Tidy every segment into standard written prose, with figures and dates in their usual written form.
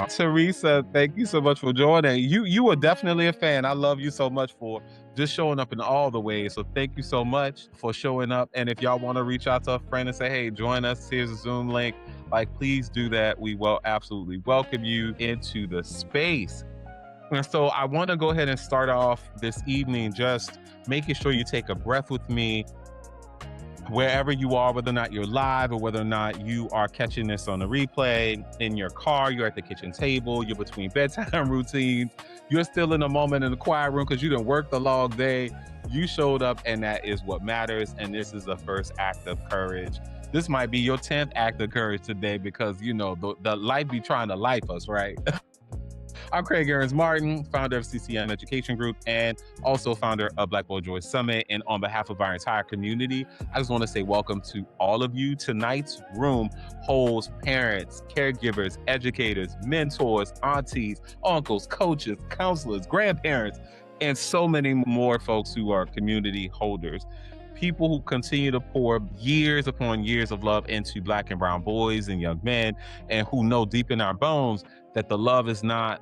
Teresa, thank you so much for joining. You were definitely a fan. I love you so much for just showing up in all the ways. So thank you so much for showing up. And if y'all want to reach out to a friend and say, hey, join us, here's a Zoom link, like please do that. We will absolutely welcome you into the space. And so I want to go ahead and start off this evening just making sure you take a breath with me wherever you are, whether or not you're live or whether or not you are catching this on the replay, in your car, you're at the kitchen table, you're between bedtime routines, you're still in a moment in the quiet room because you didn't work the long day. You showed up, and that is what matters. And this is the first act of courage. This might be your 10th act of courage today because, you know, the life be trying to life us, right? I'm Craig Martin, founder of CCM Education Group and also founder of Black Boy Joy Summit. And on behalf of our entire community, I just want to say welcome to all of you. Tonight's room holds parents, caregivers, educators, mentors, aunties, uncles, coaches, counselors, grandparents, and so many more folks who are community holders. People who continue to pour years upon years of love into Black and brown boys and young men, and who know deep in our bones that the love is not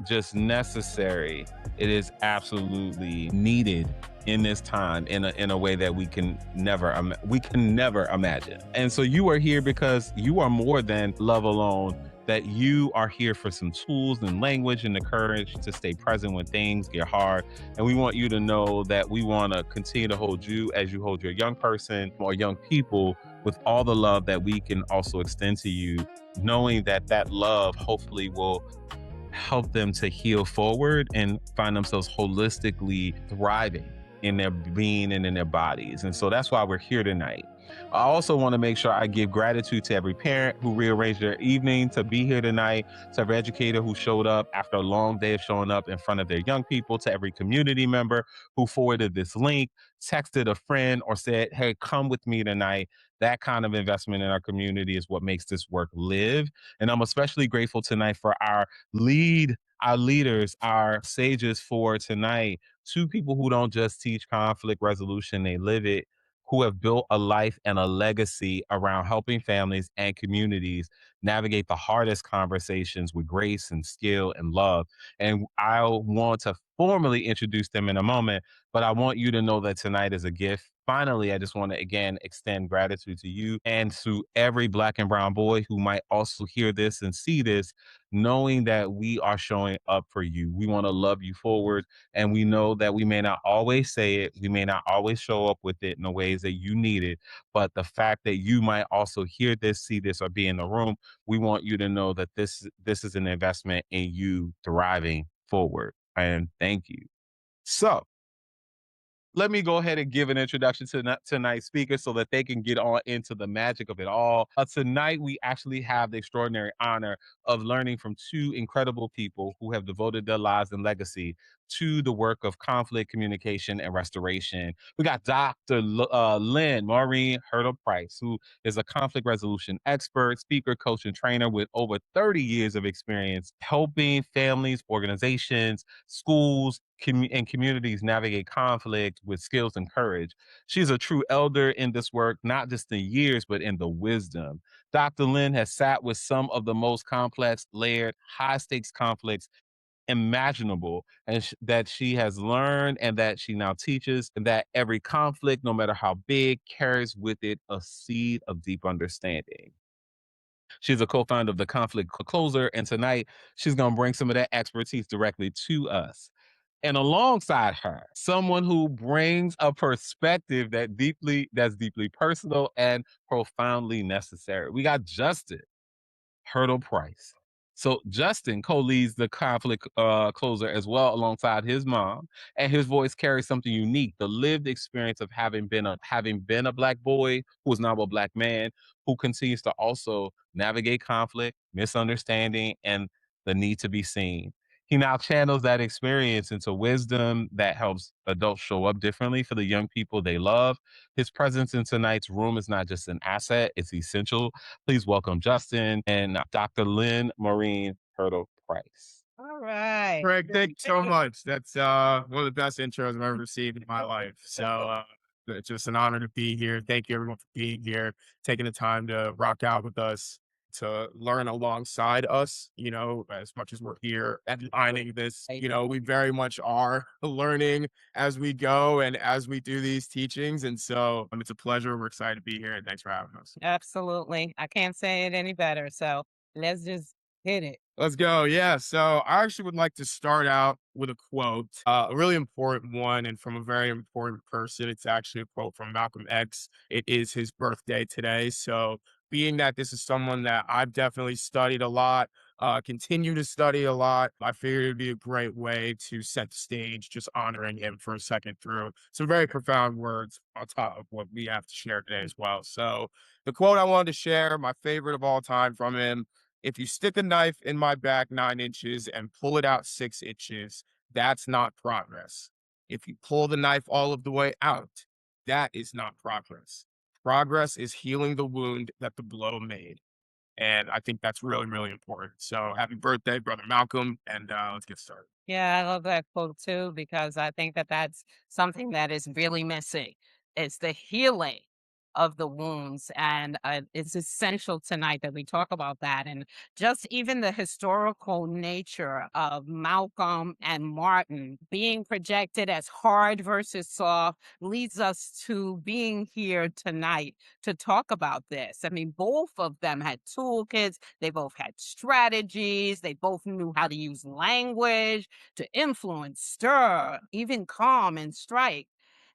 just necessary, it is absolutely needed in this time in a way that we can never imagine. And so you are here because you are more than love alone, that you are here for some tools and language and the courage to stay present when things get hard. And we want you to know that we want to continue to hold you as you hold your young person or young people with all the love that we can also extend to you, knowing that that love hopefully will help them to heal forward and find themselves holistically thriving in their being and in their bodies. And so that's why we're here tonight. I also want to make sure I give gratitude to every parent who rearranged their evening to be here tonight, to every educator who showed up after a long day of showing up in front of their young people, to every community member who forwarded this link, texted a friend, or said, hey, come with me tonight. That kind of investment in our community is what makes this work live. And I'm especially grateful tonight for our leaders, our sages for tonight, two people who don't just teach conflict resolution, they live it, who have built a life and a legacy around helping families and communities navigate the hardest conversations with grace and skill and love. And I want to formally introduce them in a moment, but I want you to know that tonight is a gift. Finally, I just want to again extend gratitude to you and to every Black and brown boy who might also hear this and see this, knowing that we are showing up for you. We want to love you forward. And we know that we may not always say it, we may not always show up with it in the ways that you need it. But the fact that you might also hear this, see this, or be in the room, we want you to know that this is an investment in you thriving forward. And thank you. So let me go ahead and give an introduction to tonight's speaker so that they can get on into the magic of it all. Tonight, we actually have the extraordinary honor of learning from two incredible people who have devoted their lives and legacy to the work of conflict communication and restoration. We got Dr. Lynne Maureen Price, who is a conflict resolution expert, speaker, coach, and trainer with over 30 years of experience helping families, organizations, schools, and communities navigate conflict with skills and courage. She's a true elder in this work, not just in years, but in the wisdom. Dr. Lynne has sat with some of the most complex, layered, high stakes conflicts imaginable, and that she has learned and that she now teaches, and that every conflict, no matter how big, carries with it a seed of deep understanding. She's a co-founder of the Conflict Closer, and tonight she's going to bring some of that expertise directly to us. And alongside her, someone who brings a perspective that's deeply personal and profoundly necessary. We got Justin Price. So Justin co-leads the conflict closer as well alongside his mom, and his voice carries something unique: the lived experience of having been a Black boy who is now a Black man who continues to also navigate conflict, misunderstanding, and the need to be seen. He now channels that experience into wisdom that helps adults show up differently for the young people they love. His presence in tonight's room is not just an asset, it's essential. Please welcome Justin and Dr. Lynne Maureen Price. All right. Craig, thank you so much. That's one of the best intros I've ever received in my life. So it's just an honor to be here. Thank you everyone for being here, taking the time to rock out with us to learn alongside us, as much as we're here and finding this, we very much are learning as we go and as we do these teachings. And so it's a pleasure. We're excited to be here and thanks for having us. Absolutely. I can't say it any better. So let's just hit it. Let's go. Yeah. So I actually would like to start out with a quote, a really important one, and from a very important person. It's actually a quote from Malcolm X. It is his birthday today. So, being that this is someone that I've definitely studied a lot, continue to study a lot, I figured it'd be a great way to set the stage, just honoring him for a second through some very profound words on top of what we have to share today as well. So, the quote I wanted to share, my favorite of all time from him: if you stick a knife in my back 9 inches and pull it out 6 inches, that's not progress. If you pull the knife all of the way out, that is not progress. Progress is healing the wound that the blow made. And I think that's really, really important. So happy birthday, brother Malcolm. And let's get started. Yeah, I love that quote too, because I think that that's something that is really missing. It's the healing of the wounds. And it's essential tonight that we talk about that. And just even the historical nature of Malcolm and Martin being projected as hard versus soft leads us to being here tonight to talk about this. I mean, both of them had toolkits, they both had strategies, they both knew how to use language to influence, stir, even calm and strike.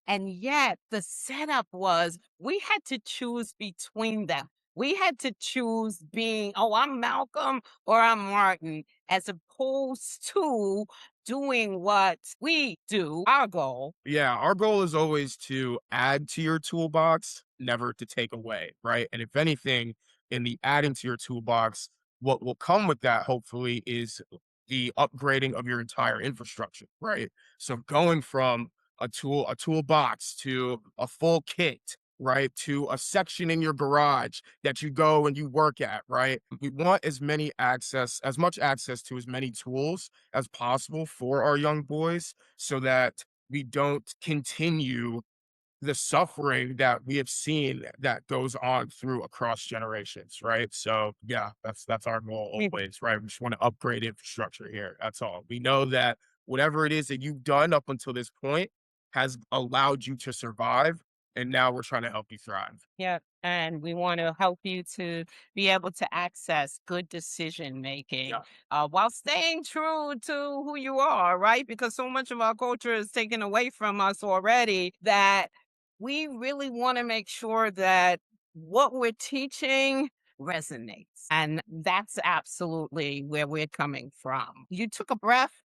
And yet the setup was we had to choose between them. We had to choose being, oh, I'm Malcolm or I'm Martin, as opposed to doing what we do, our goal. Yeah, our goal is always to add to your toolbox, never to take away, right? And if anything, in the adding to your toolbox, what will come with that, hopefully, is the upgrading of your entire infrastructure, right? So going from a toolbox to a full kit, right? To a section in your garage that you go and you work at, right? We want as much access to as many tools as possible for our young boys so that we don't continue the suffering that we have seen that goes on through across generations, right? So yeah, that's our goal always, right? We just want to upgrade infrastructure here. That's all. We know that whatever it is that you've done up until this point has allowed you to survive, and now we're trying to help you thrive. Yeah. And we want to help you to be able to access good decision making Yeah. while staying true to who you are, right? Because so much of our culture is taken away from us already that we really want to make sure that what we're teaching resonates. And that's absolutely where we're coming from. You took a breath,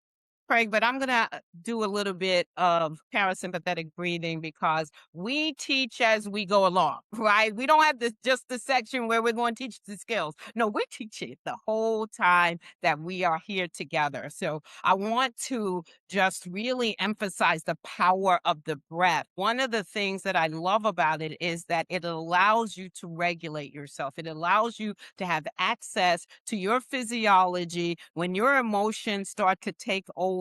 Craig, but I'm going to do a little bit of parasympathetic breathing because we teach as we go along, right? We don't have this just the section where we're going to teach the skills. No, we're teaching it the whole time that we are here together. So I want to just really emphasize the power of the breath. One of the things that I love about it is that it allows you to regulate yourself. It allows you to have access to your physiology. When your emotions start to take over,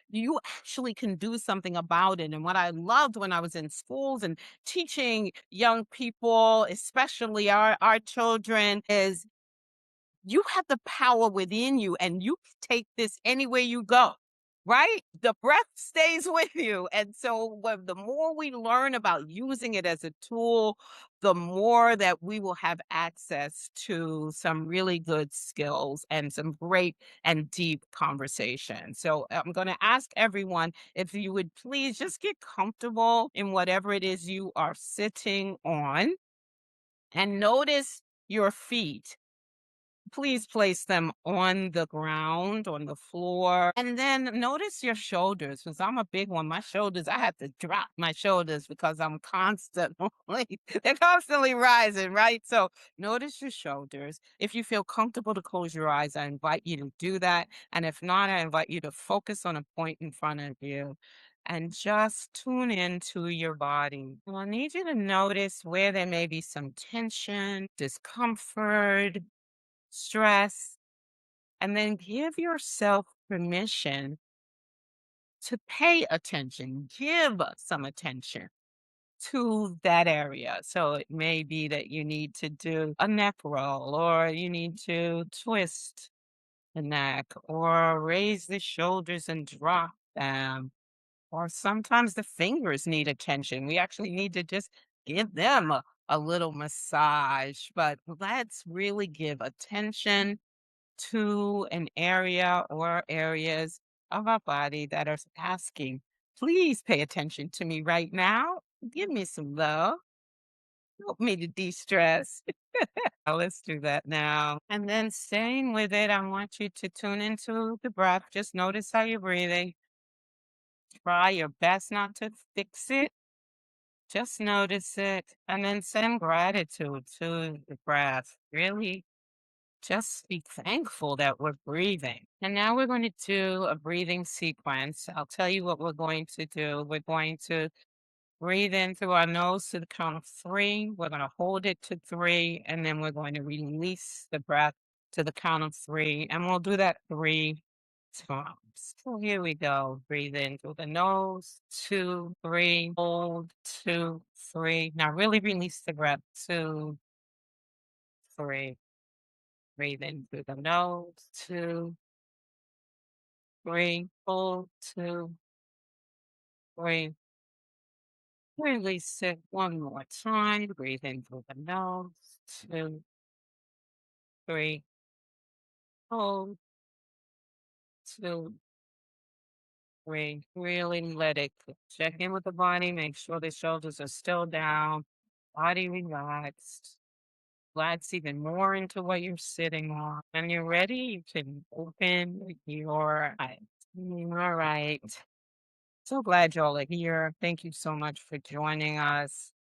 you actually can do something about it. And what I loved when I was in schools and teaching young people, especially our children, is you have the power within you and you can take this anywhere you go, right? The breath stays with you. And so the more we learn about using it as a tool, the more that we will have access to some really good skills and some great and deep conversation. So I'm going to ask everyone if you would please just get comfortable in whatever it is you are sitting on and notice your feet. Please place them on the ground, on the floor, and then notice your shoulders. Because I'm a big one. My shoulders, I have to drop my shoulders because I'm constantly, they're constantly rising, right? So notice your shoulders. If you feel comfortable to close your eyes, I invite you to do that. And if not, I invite you to focus on a point in front of you and just tune into your body. And I need you to notice where there may be some tension, discomfort, stress, and then give yourself permission to pay attention, give some attention to that area. So it may be that you need to do a neck roll, or you need to twist the neck, or raise the shoulders and drop them. Or sometimes the fingers need attention. We actually need to just give them a little massage. But let's really give attention to an area or areas of our body that are asking, please pay attention to me right now. Give me some love. Help me to de stress. Let's do that now. And then staying with it, I want you to tune into the breath. Just notice how you're breathing. Try your best not to fix it. Just notice it. And then send gratitude to the breath. Really just be thankful that we're breathing. And now we're going to do a breathing sequence. I'll tell you what we're going to do. We're going to breathe in through our nose to the count of three. We're going to hold it to three, and then we're going to release the breath to the count of three. And we'll do that 3 times. So here we go. Breathe in through the nose, 2, 3, hold, 2, 3. Now really release the breath, 2, 3. Breathe in through the nose, 2, 3, hold, 2, 3. Release it one more time. Breathe in through the nose, 2, 3, hold, 2, 3. Really let it check in with the body. Make sure the shoulders are still down. Body relaxed. Relax even more into what you're sitting on. When you're ready, you can open your eyes. All right. So glad y'all are here. Thank you so much for joining us.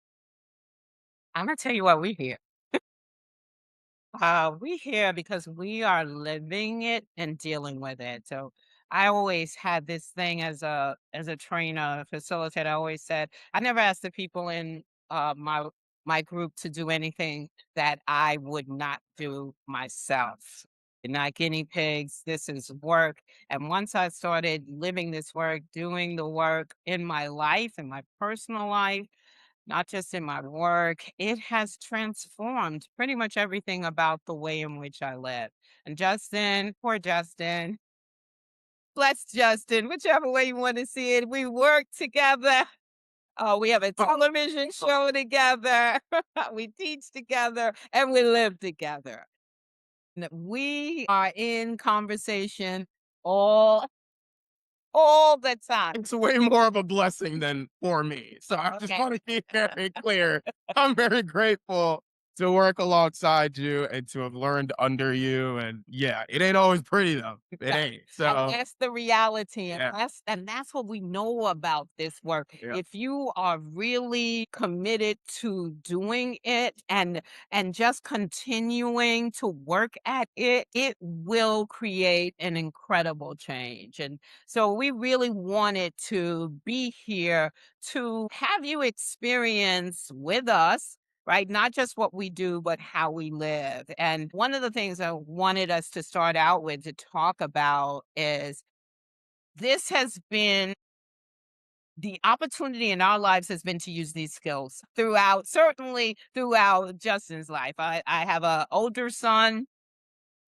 I'm gonna tell you what we hear. We here because we are living it and dealing with it. So I always had this thing as a trainer, facilitator. I always said I never asked the people in my group to do anything that I would not do myself. You're not guinea pigs. This is work. And once I started living this work, doing the work in my life, in my personal life, not just in my work, it has transformed pretty much everything about the way in which I live. And Justin, poor Justin, bless Justin, whichever way you want to see it, we work together. We have a television show together. We teach together and we live together. We are in conversation all all the time. It's way more of a blessing than for me. So I just Okay. want to be very clear. I'm very grateful to work alongside you and to have learned under you. And yeah, it ain't always pretty though. It ain't. And So that's the reality, and yeah, that's what we know about this work. yeah. If you are really committed to doing it and just continuing to work at it, it will create an incredible change. And so we really wanted to be here to have you experience with us, right? Not just what we do, but how we live. And one of the things I wanted us to start out with to talk about is this has been the opportunity in our lives has been to use these skills throughout, certainly throughout Justin's life. I have an older son,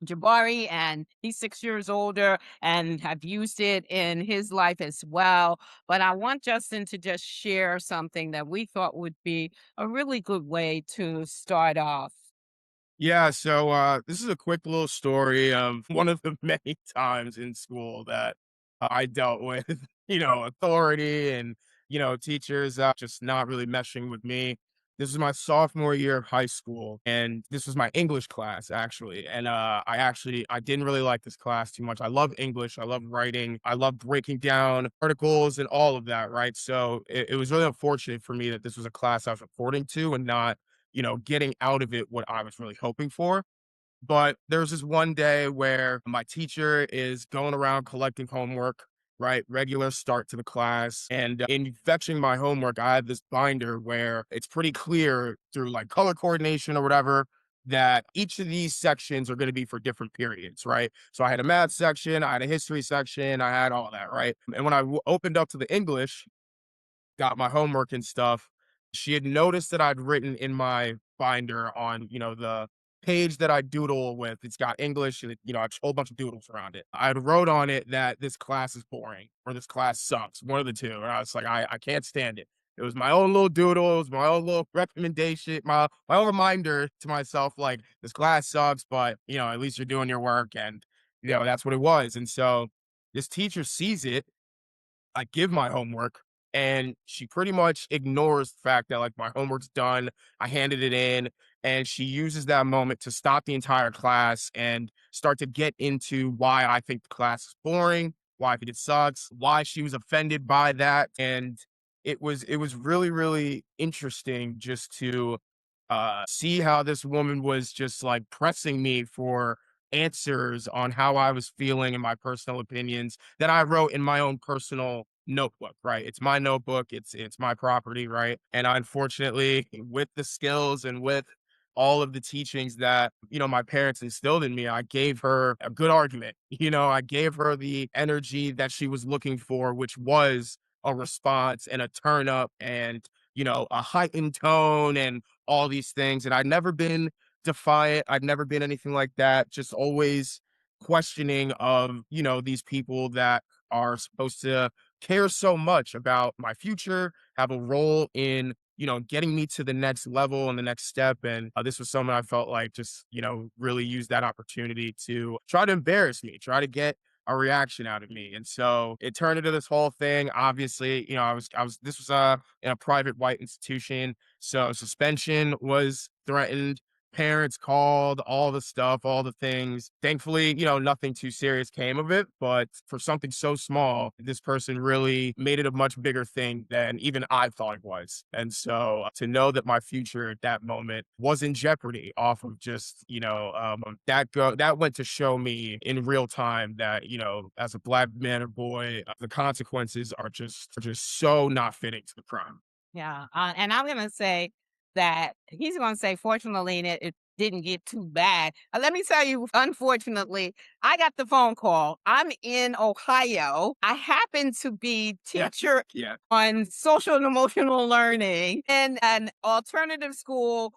Jabari, and he's 6 years older and have used it in his life as well. But I want Justin to just share something that we thought would be a really good way to start off. Yeah, so this is a quick little story of one of the many times in school that I dealt with, authority and, teachers just not really meshing with me. This was my sophomore year of high school, and this was my English class actually. And I didn't really like this class too much. I love English, I love writing, I love breaking down articles and all of that, right? So it was really unfortunate for me that this was a class I was reporting to and not getting out of it what I was really hoping for. But there was this one day where my teacher is going around collecting homework, right? Regular start to the class. And in fetching my homework, I had this binder where it's pretty clear through like color coordination or whatever that each of these sections are going to be for different periods, right? So I had a math section, I had a history section, I had all that, right? And when I opened up to the English, got my homework and stuff, She had noticed that I'd written in my binder on, the page that I doodle with. It's got English and, a whole bunch of doodles around it. I had wrote on it that this class is boring or this class sucks, one of the two. And I was like, I can't stand it. It was my own little doodle. It was my own little recommendation, my own reminder to myself, like, this class sucks, but, at least you're doing your work. And, that's what it was. And so this teacher sees it. I give my homework and she pretty much ignores the fact that, like, my homework's done. I handed it in, and she uses that moment to stop the entire class and start to get into why I think the class is boring, why I think it sucks, why she was offended by that. And it was really, really interesting just to see how this woman was just like pressing me for answers on how I was feeling and my personal opinions that I wrote in my own personal notebook, right? It's my notebook, it's my property, right? And unfortunately, with the skills and with all of the teachings that, my parents instilled in me, I gave her a good argument. I gave her the energy that she was looking for, which was a response and a turn up and, a heightened tone and all these things. And I'd never been defiant. I'd never been anything like that. Just always questioning of, these people that are supposed to care so much about my future, have a role in, getting me to the next level and the next step. And this was something I felt like just, really used that opportunity to try to embarrass me, try to get a reaction out of me. And so it turned into this whole thing. Obviously, this was in a private white institution. So suspension was threatened. Parents called, all the stuff, all the things. Thankfully, nothing too serious came of it. But for something so small, this person really made it a much bigger thing than even I thought it was. And so to know that my future at that moment was in jeopardy off of just, that went to show me in real time that, as a Black man or boy, the consequences are just so not fitting to the crime. Yeah, and I'm gonna say that he's gonna say, fortunately, it didn't get too bad. Let me tell you, unfortunately, I got the phone call. I'm in Ohio. I happen to be Yeah. teacher Yeah. on social and emotional learning in an alternative school,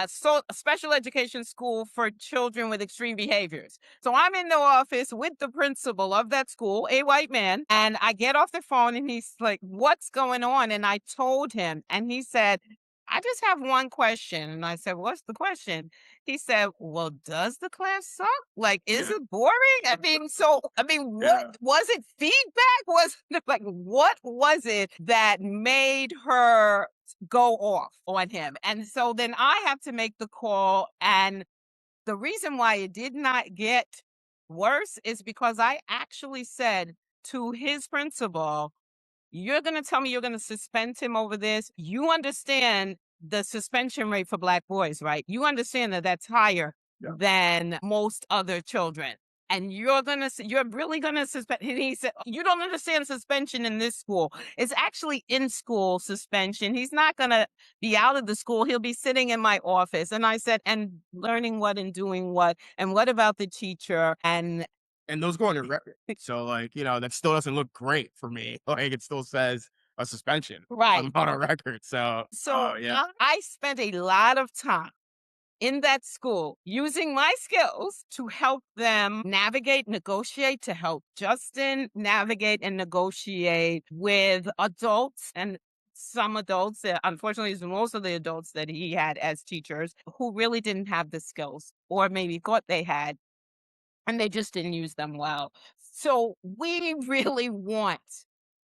so a special education school for children with extreme behaviors. So I'm in the office with the principal of that school, a white man, and I get off the phone and he's like, "What's going on?" And I told him, and he said, "I just have one question." And I said, "What's the question?" He said, "Well, does the class suck? Like, is Yeah. it boring?" Yeah. What was it? Feedback? Was like, what was it that made her go off on him? And so then I have to make the call. And the reason why it did not get worse is because I actually said to his principal, "You're going to tell me you're going to suspend him over this? You understand the suspension rate for Black boys, right? You understand that that's higher Yeah. than most other children. And you're really going to suspend." And he said, "You don't understand suspension in this school. It's actually in school suspension. He's not going to be out of the school. He'll be sitting in my office." And I said, "And learning what and doing what? And what about the teacher?" And those go on your record. So, like, that still doesn't look great for me. Like, it still says a suspension on Right. on a record. So, So oh, yeah. I spent a lot of time in that school using my skills to help them navigate, negotiate, to help Justin navigate and negotiate with adults, and some adults, unfortunately, it's most of the adults that he had as teachers who really didn't have the skills or maybe thought they had, and they just didn't use them well. So we really want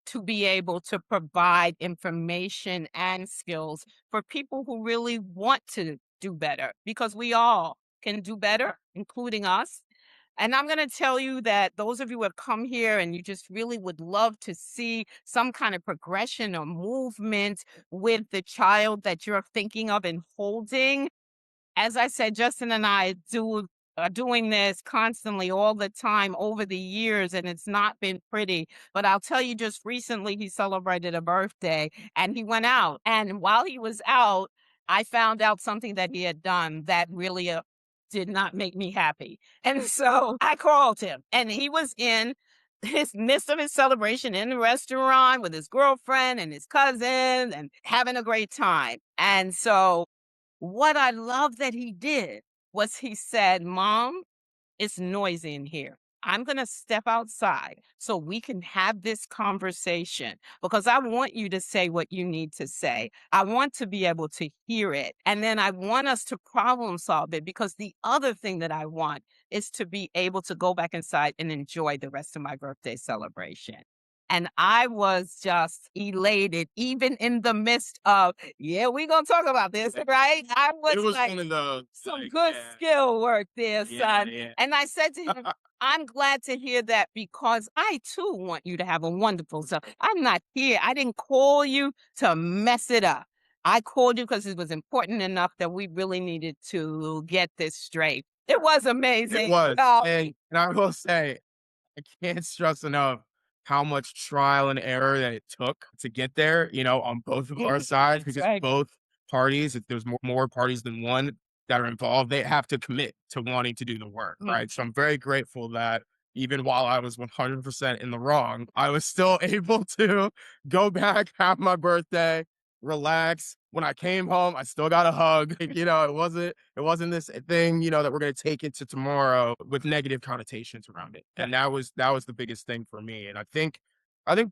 to be able to provide information and skills for people who really want to do better, because we all can do better, including us. And I'm going to tell you that those of you who have come here and you just really would love to see some kind of progression or movement with the child that you're thinking of and holding, as I said, Justin and I are doing this constantly all the time over the years, and it's not been pretty. But I'll tell you, just recently, he celebrated a birthday and he went out. And while he was out, I found out something that he had done that really did not make me happy. And so I called him, and he was in his midst of his celebration in the restaurant with his girlfriend and his cousin and having a great time. And so what I love that he did was he said, "Mom, it's noisy in here. I'm going to step outside so we can have this conversation because I want you to say what you need to say. I want to be able to hear it. And then I want us to problem solve it because the other thing that I want is to be able to go back inside and enjoy the rest of my birthday celebration." And I was just elated, even in the midst of, yeah, we're going to talk about this, right? I It was was like, one of those, some like, good yeah, skill work there, yeah, son. yeah. And I said to him, "I'm glad to hear that because I too want you to have a wonderful self. I'm not here. I didn't call you to mess it up. I called you because it was important enough that we really needed to get this straight." It was It amazing. was, and I will say, I can't stress enough how much trial and error that it took to get there, on both of our sides, That's because right. both parties, if there's more parties than one that are involved, they have to commit to wanting to do the work, Mhm. right? So I'm very grateful that even while I was 100% in the wrong, I was still able to go back, have my birthday, relax. When I came home, I still got a hug. It wasn't this thing, that we're gonna take into tomorrow with negative connotations around it. And that was the biggest thing for me. And I think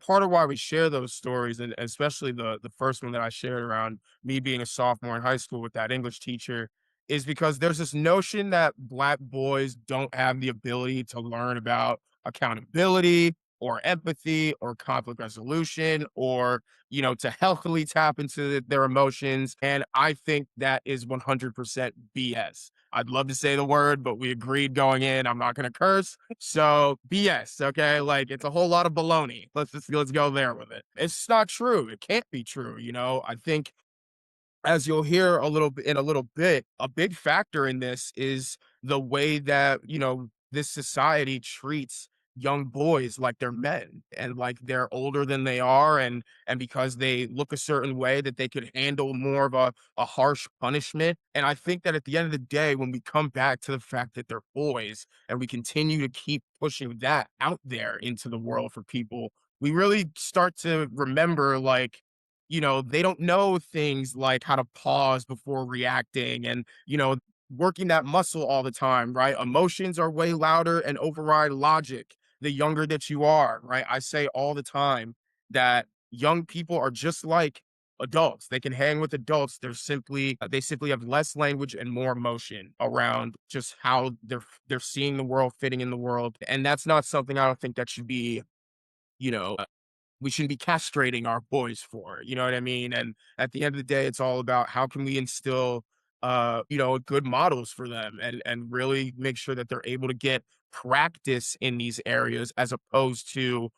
part of why we share those stories, and especially the first one that I shared around me being a sophomore in high school with that English teacher, is because there's this notion that Black boys don't have the ability to learn about accountability or empathy or conflict resolution, or to healthily tap into their emotions. And I think that is 100% BS. I'd love to say the word, but we agreed going in, I'm not going to curse. So BS, okay? Like, it's a whole lot of baloney. Let's go there with it. It's not true. It can't be true. I think, as you'll hear a little bit, a big factor in this is the way that, this society treats young boys like they're men and like they're older than they are, and because they look a certain way that they could handle more of a harsh punishment. And I think that at the end of the day, when we come back to the fact that they're boys and we continue to keep pushing that out there into the world for people, we really start to remember, like, they don't know things like how to pause before reacting, and, working that muscle all the time, right? Emotions are way louder and override logic the younger that you are, right? I say all the time that young people are just like adults. They can hang with adults. They simply have less language and more emotion around just how they're seeing the world, fitting in the world. And that's not something I don't think that should be, you know, we shouldn't be castrating our boys for, you know what I mean? And at the end of the day, it's all about how can we instill, good models for them, and really make sure that they're able to get practice in these areas, as opposed to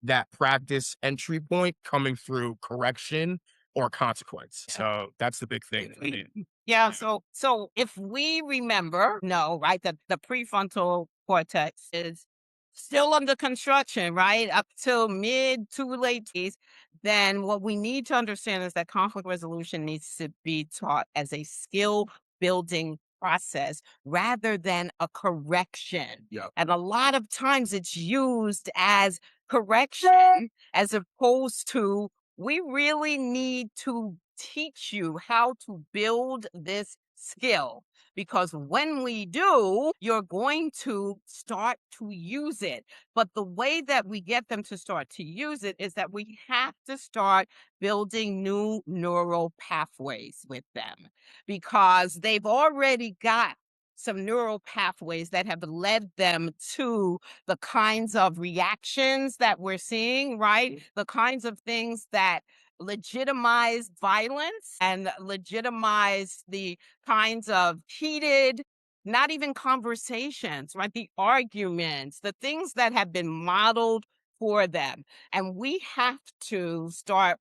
that practice entry point coming through correction or consequence. So that's the big thing for me. Yeah, so if we remember, no, right, that the prefrontal cortex is still under construction, right, up till mid to late teens, then what we need to understand is that conflict resolution needs to be taught as a skill building process rather than a correction. Yeah. And a lot of times it's used as correction as opposed to, we really need to teach you how to build this skill, because when we do, you're going to start to use it. But the way that we get them to start to use it is that we have to start building new neural pathways with them, because they've already got some neural pathways that have led them to the kinds of reactions that we're seeing, right? The kinds of things that legitimize violence and legitimize the kinds of heated, not even conversations, right? The arguments, the things that have been modeled for them. And we have to start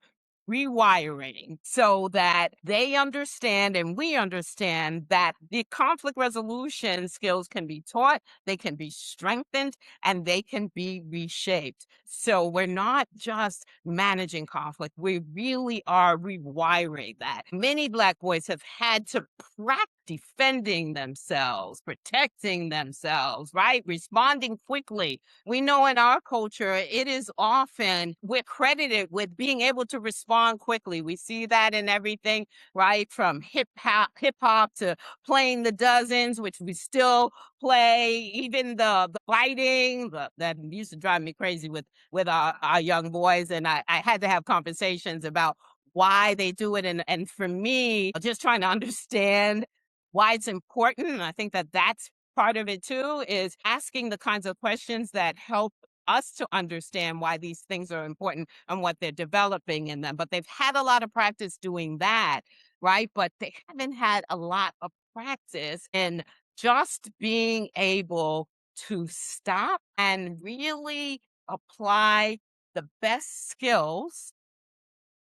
rewiring so that they understand and we understand that the conflict resolution skills can be taught, they can be strengthened, and they can be reshaped. So we're not just managing conflict, we really are rewiring that. Many Black boys have had to practice defending themselves, protecting themselves, right? Responding quickly. We know in our culture, it is often we're credited with being able to respond quickly. We see that in everything, right? From hip hop to playing the dozens, which we still play, even the fighting that used to drive me crazy with our young boys. And I had to have conversations about why they do it. And for me, just trying to understand why it's important. And I think that that's part of it too, is asking the kinds of questions that help us to understand why these things are important and what they're developing in them. But they've had a lot of practice doing that, right? But they haven't had a lot of practice in just being able to stop and really apply the best skills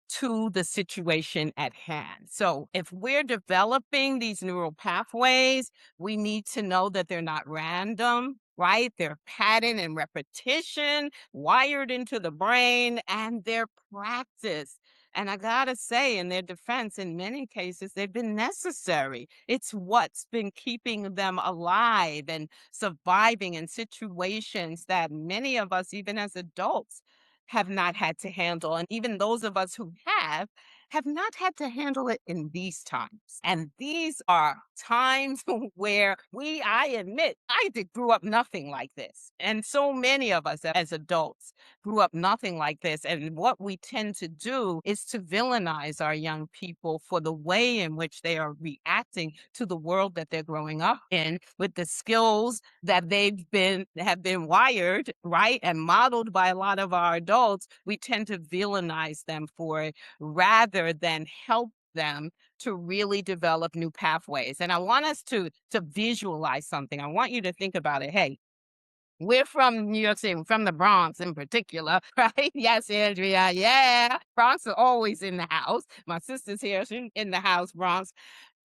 to the situation at hand. So if we're developing these neural pathways, we need to know that they're not random, right? They're pattern and repetition wired into the brain, and they're practice. And I gotta say, in their defense, in many cases, they've been necessary. It's what's been keeping them alive and surviving in situations that many of us, even as adults, have not had to handle. And even those of us who have not had to handle it in these times. And these are times where I admit, grew up nothing like this. And so many of us as adults grew up nothing like this. And what we tend to do is to villainize our young people for the way in which they are reacting to the world that they're growing up in, with the skills that have been wired, right, and modeled by a lot of our adults. We tend to villainize them for it rather than help them to really develop new pathways. And I want us to visualize something. I want you to think about it. Hey, we're from New York City, from the Bronx in particular, right? Yes, Andrea. Yeah. Bronx are always in the house. My sister's here. She's in the house, Bronx.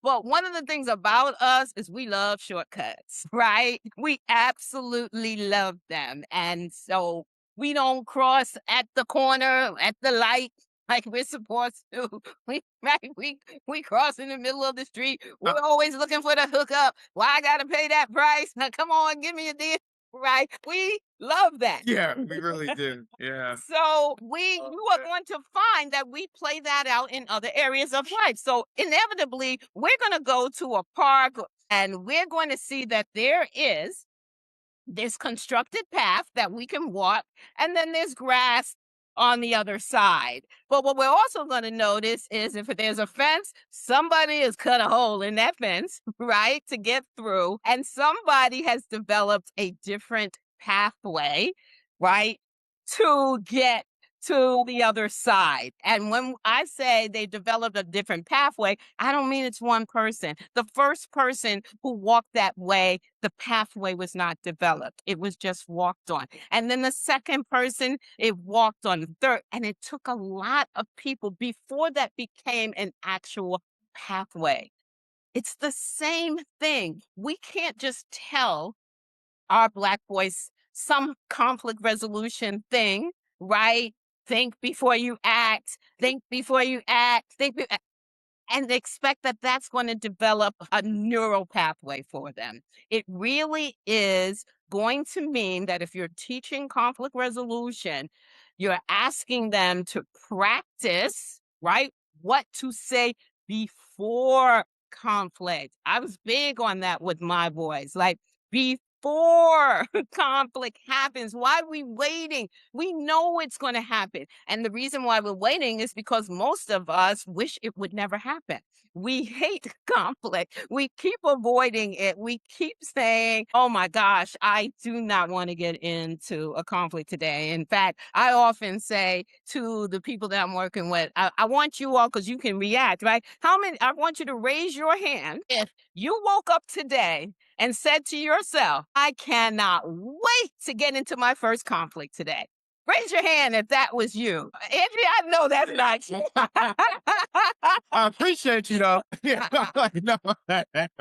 Well, one of the things about us is we love shortcuts, right? We absolutely love them. And so we don't cross at the corner, at the light, like we're supposed to. We cross in the middle of the street. We're always looking for the hookup. Why I gotta pay that price? Now, come on, give me a deal. Right? We love that. Yeah, we really do. Yeah. So you are going to find that we play that out in other areas of life. So inevitably, we're going to go to a park and we're going to see that there is this constructed path that we can walk, and then there's grass on the other side. But what we're also going to notice is if there's a fence, somebody has cut a hole in that fence, right, to get through, and somebody has developed a different pathway, right, to get to the other side. And when I say they developed a different pathway, I don't mean it's one person. The first person who walked that way, the pathway was not developed. It was just walked on. And then the second person, it walked on. The third, and it took a lot of people before that became an actual pathway. It's the same thing. We can't just tell our Black boys some conflict resolution thing, right? Think before you act, think before you act, and expect that that's going to develop a neural pathway for them. It really is going to mean that if you're teaching conflict resolution, you're asking them to practice, right? What to say before conflict. I was big on that with my boys, like before conflict happens. Why are we waiting? We know it's going to happen. And the reason why we're waiting is because most of us wish it would never happen. We hate conflict. We keep avoiding it. We keep saying, oh my gosh, I do not want to get into a conflict today. In fact, I often say to the people that I'm working with, I want you all, because you can react, right? I want you to raise your hand if you woke up today and said to yourself, I cannot wait to get into my first conflict today. Raise your hand if that was you. Andrea, I know that's not you. I appreciate you though. Yeah. No.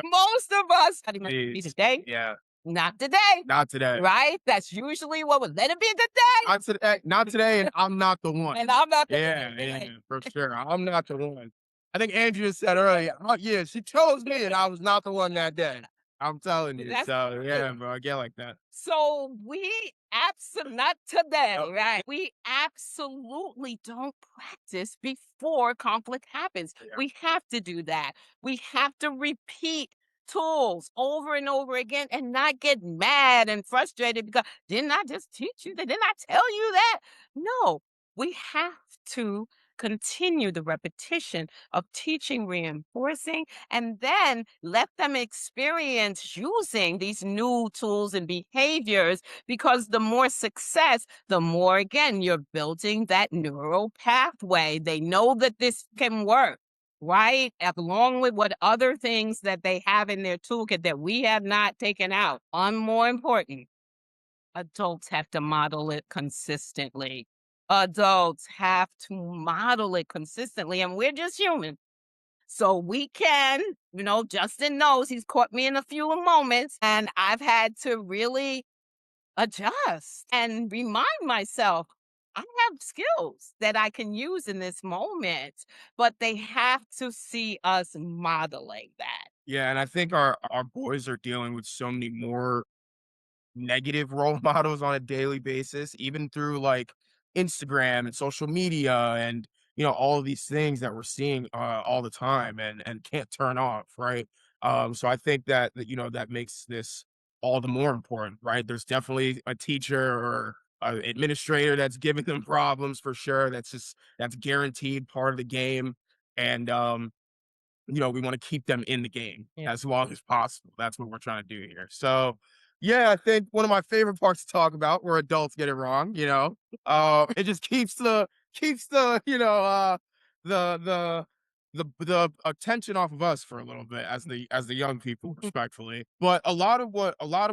Most of us, today, Yeah. not today, Not today. right? That's usually what would let it be today. Not today. Not today, and I'm not the one. And I'm not. Yeah, for sure. I'm not the one. I think Andrea said earlier, oh, yeah, she chose me and I was not the one that day. I'm telling you. That's So it. yeah, bro, I get like that. So we not today, right? We absolutely don't practice before conflict happens. Yeah. We have to do that. We have to repeat tools over and over again and not get mad and frustrated because didn't I just teach you that? Didn't I tell you that? No, we have to continue the repetition of teaching, reinforcing, and then let them experience using these new tools and behaviors because the more success, the more, again, you're building that neural pathway. They know that this can work, right? Along with what other things that they have in their toolkit that we have not taken out. On more important, adults have to model it consistently. Adults have to model it consistently, and we're just human. So we can, Justin knows he's caught me in a few moments, and I've had to really adjust and remind myself I have skills that I can use in this moment, but they have to see us modeling that. Yeah, and I think our boys are dealing with so many more negative role models on a daily basis, even through like Instagram and social media and all of these things that we're seeing all the time and can't turn off, right? So I think that that makes this all the more important, right? There's definitely a teacher or an administrator that's giving them problems for sure. That's guaranteed part of the game, and we want to keep them in the game as long as possible. That's what we're trying to do here. So, yeah, I think one of my favorite parts to talk about where adults get it wrong, it just keeps the the the attention off of us for a little bit as the young people, respectfully. But a lot of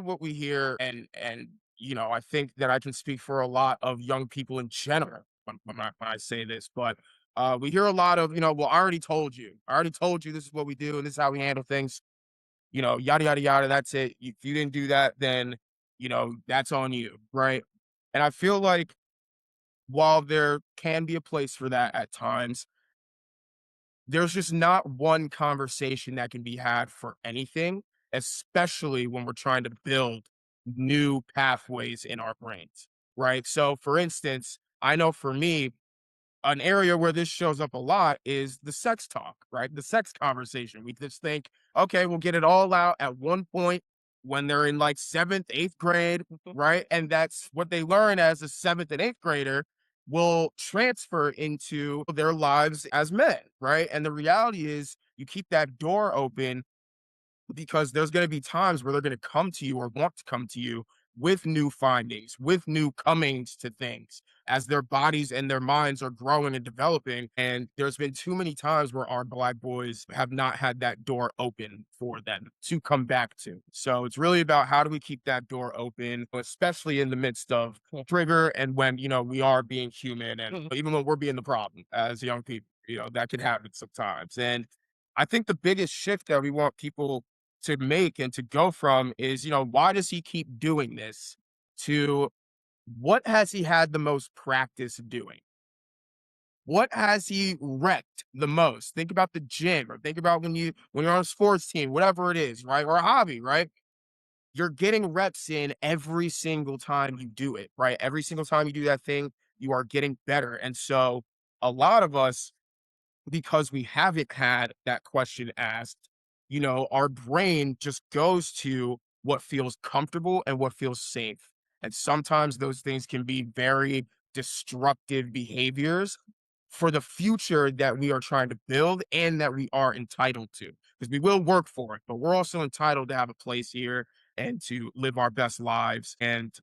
what we hear and I think that I can speak for a lot of young people in general when I say this, but we hear a lot of, well, I already told you. I already told you this is what we do and this is how we handle things, yada, yada, yada. That's it. If you didn't do that, then, that's on you. Right. And I feel like while there can be a place for that at times, there's just not one conversation that can be had for anything, especially when we're trying to build new pathways in our brains. Right. So, for instance, I know for me, an area where this shows up a lot is the sex talk, right? The sex conversation. We just think, okay, we'll get it all out at one point when they're in like seventh, eighth grade, right? And that's what they learn as a seventh and eighth grader will transfer into their lives as men, right? And the reality is, you keep that door open because there's going to be times where they're going to come to you or want to come to you with new findings, with new comings to things as their bodies and their minds are growing and developing. And there's been too many times where our Black boys have not had that door open for them to come back to. So it's really about how do we keep that door open, especially in the midst of trigger and when, we are being human and even when we're being the problem as young people, that can happen sometimes. And I think the biggest shift that we want people to make and to go from is, why does he keep doing this to what has he had the most practice doing? What has he wrecked the most? Think about the gym or think about when you're on a sports team, whatever it is, right? Or a hobby, right? You're getting reps in every single time you do it, right? Every single time you do that thing, you are getting better. And so a lot of us because we haven't had that question asked, our brain just goes to what feels comfortable and what feels safe. And sometimes those things can be very destructive behaviors for the future that we are trying to build and that we are entitled to. Because we will work for it, but we're also entitled to have a place here and to live our best lives and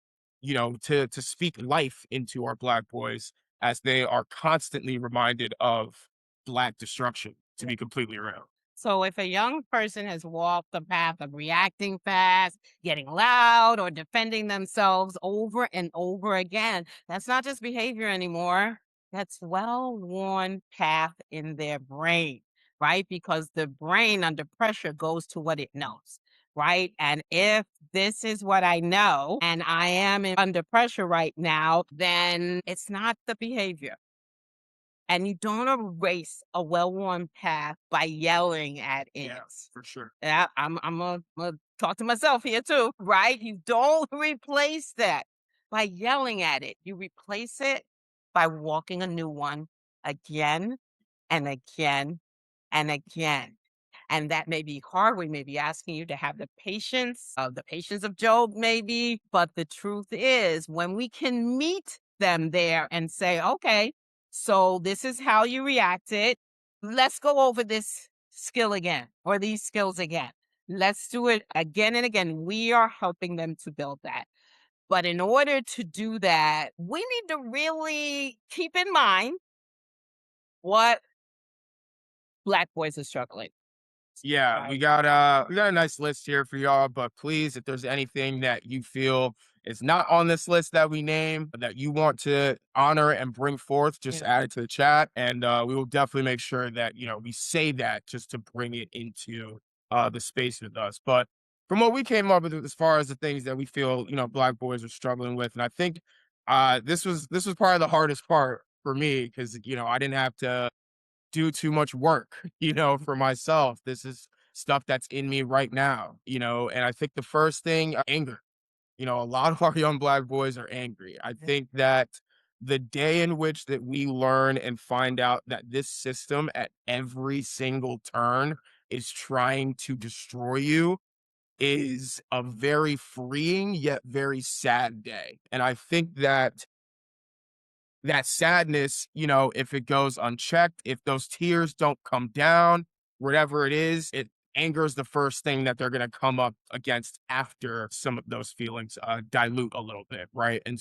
to speak life into our Black boys as they are constantly reminded of Black destruction, to be completely real. So if a young person has walked the path of reacting fast, getting loud, or defending themselves over and over again, that's not just behavior anymore. That's well-worn path in their brain, right? Because the brain under pressure goes to what it knows, right? And if this is what I know and I am under pressure right now, then it's not the behavior. And you don't erase a well-worn path by yelling at it. Yeah, for sure. Yeah, I'm gonna talk to myself here too, right? You don't replace that by yelling at it. You replace it by walking a new one again and again and again. And that may be hard. We may be asking you to have the patience of Job, maybe. But the truth is, when we can meet them there and say, okay, so this is how you reacted. Let's go over this skill again or these skills again. Let's do it again and again. We are helping them to build that. But in order to do that, we need to really keep in mind what Black boys are struggling. Yeah, Right. we got a nice list here for y'all, but please, if there's anything that you feel is not on this list that we name that you want to honor and bring forth, just Yeah. add it to the chat, and we will definitely make sure that we say that just to bring it into the space with us. But from what we came up with as far as the things that we feel Black boys are struggling with, and I think this was probably the hardest part for me because I didn't have to do too much work, for myself. This is stuff that's in me right now, and I think the first thing, anger. A lot of our young Black boys are angry. I think that the day in which that we learn and find out that this system at every single turn is trying to destroy you is a very freeing yet very sad day. And I think that that sadness, if it goes unchecked, if those tears don't come down, whatever it is, anger is the first thing that they're going to come up against after some of those feelings dilute a little bit, right? And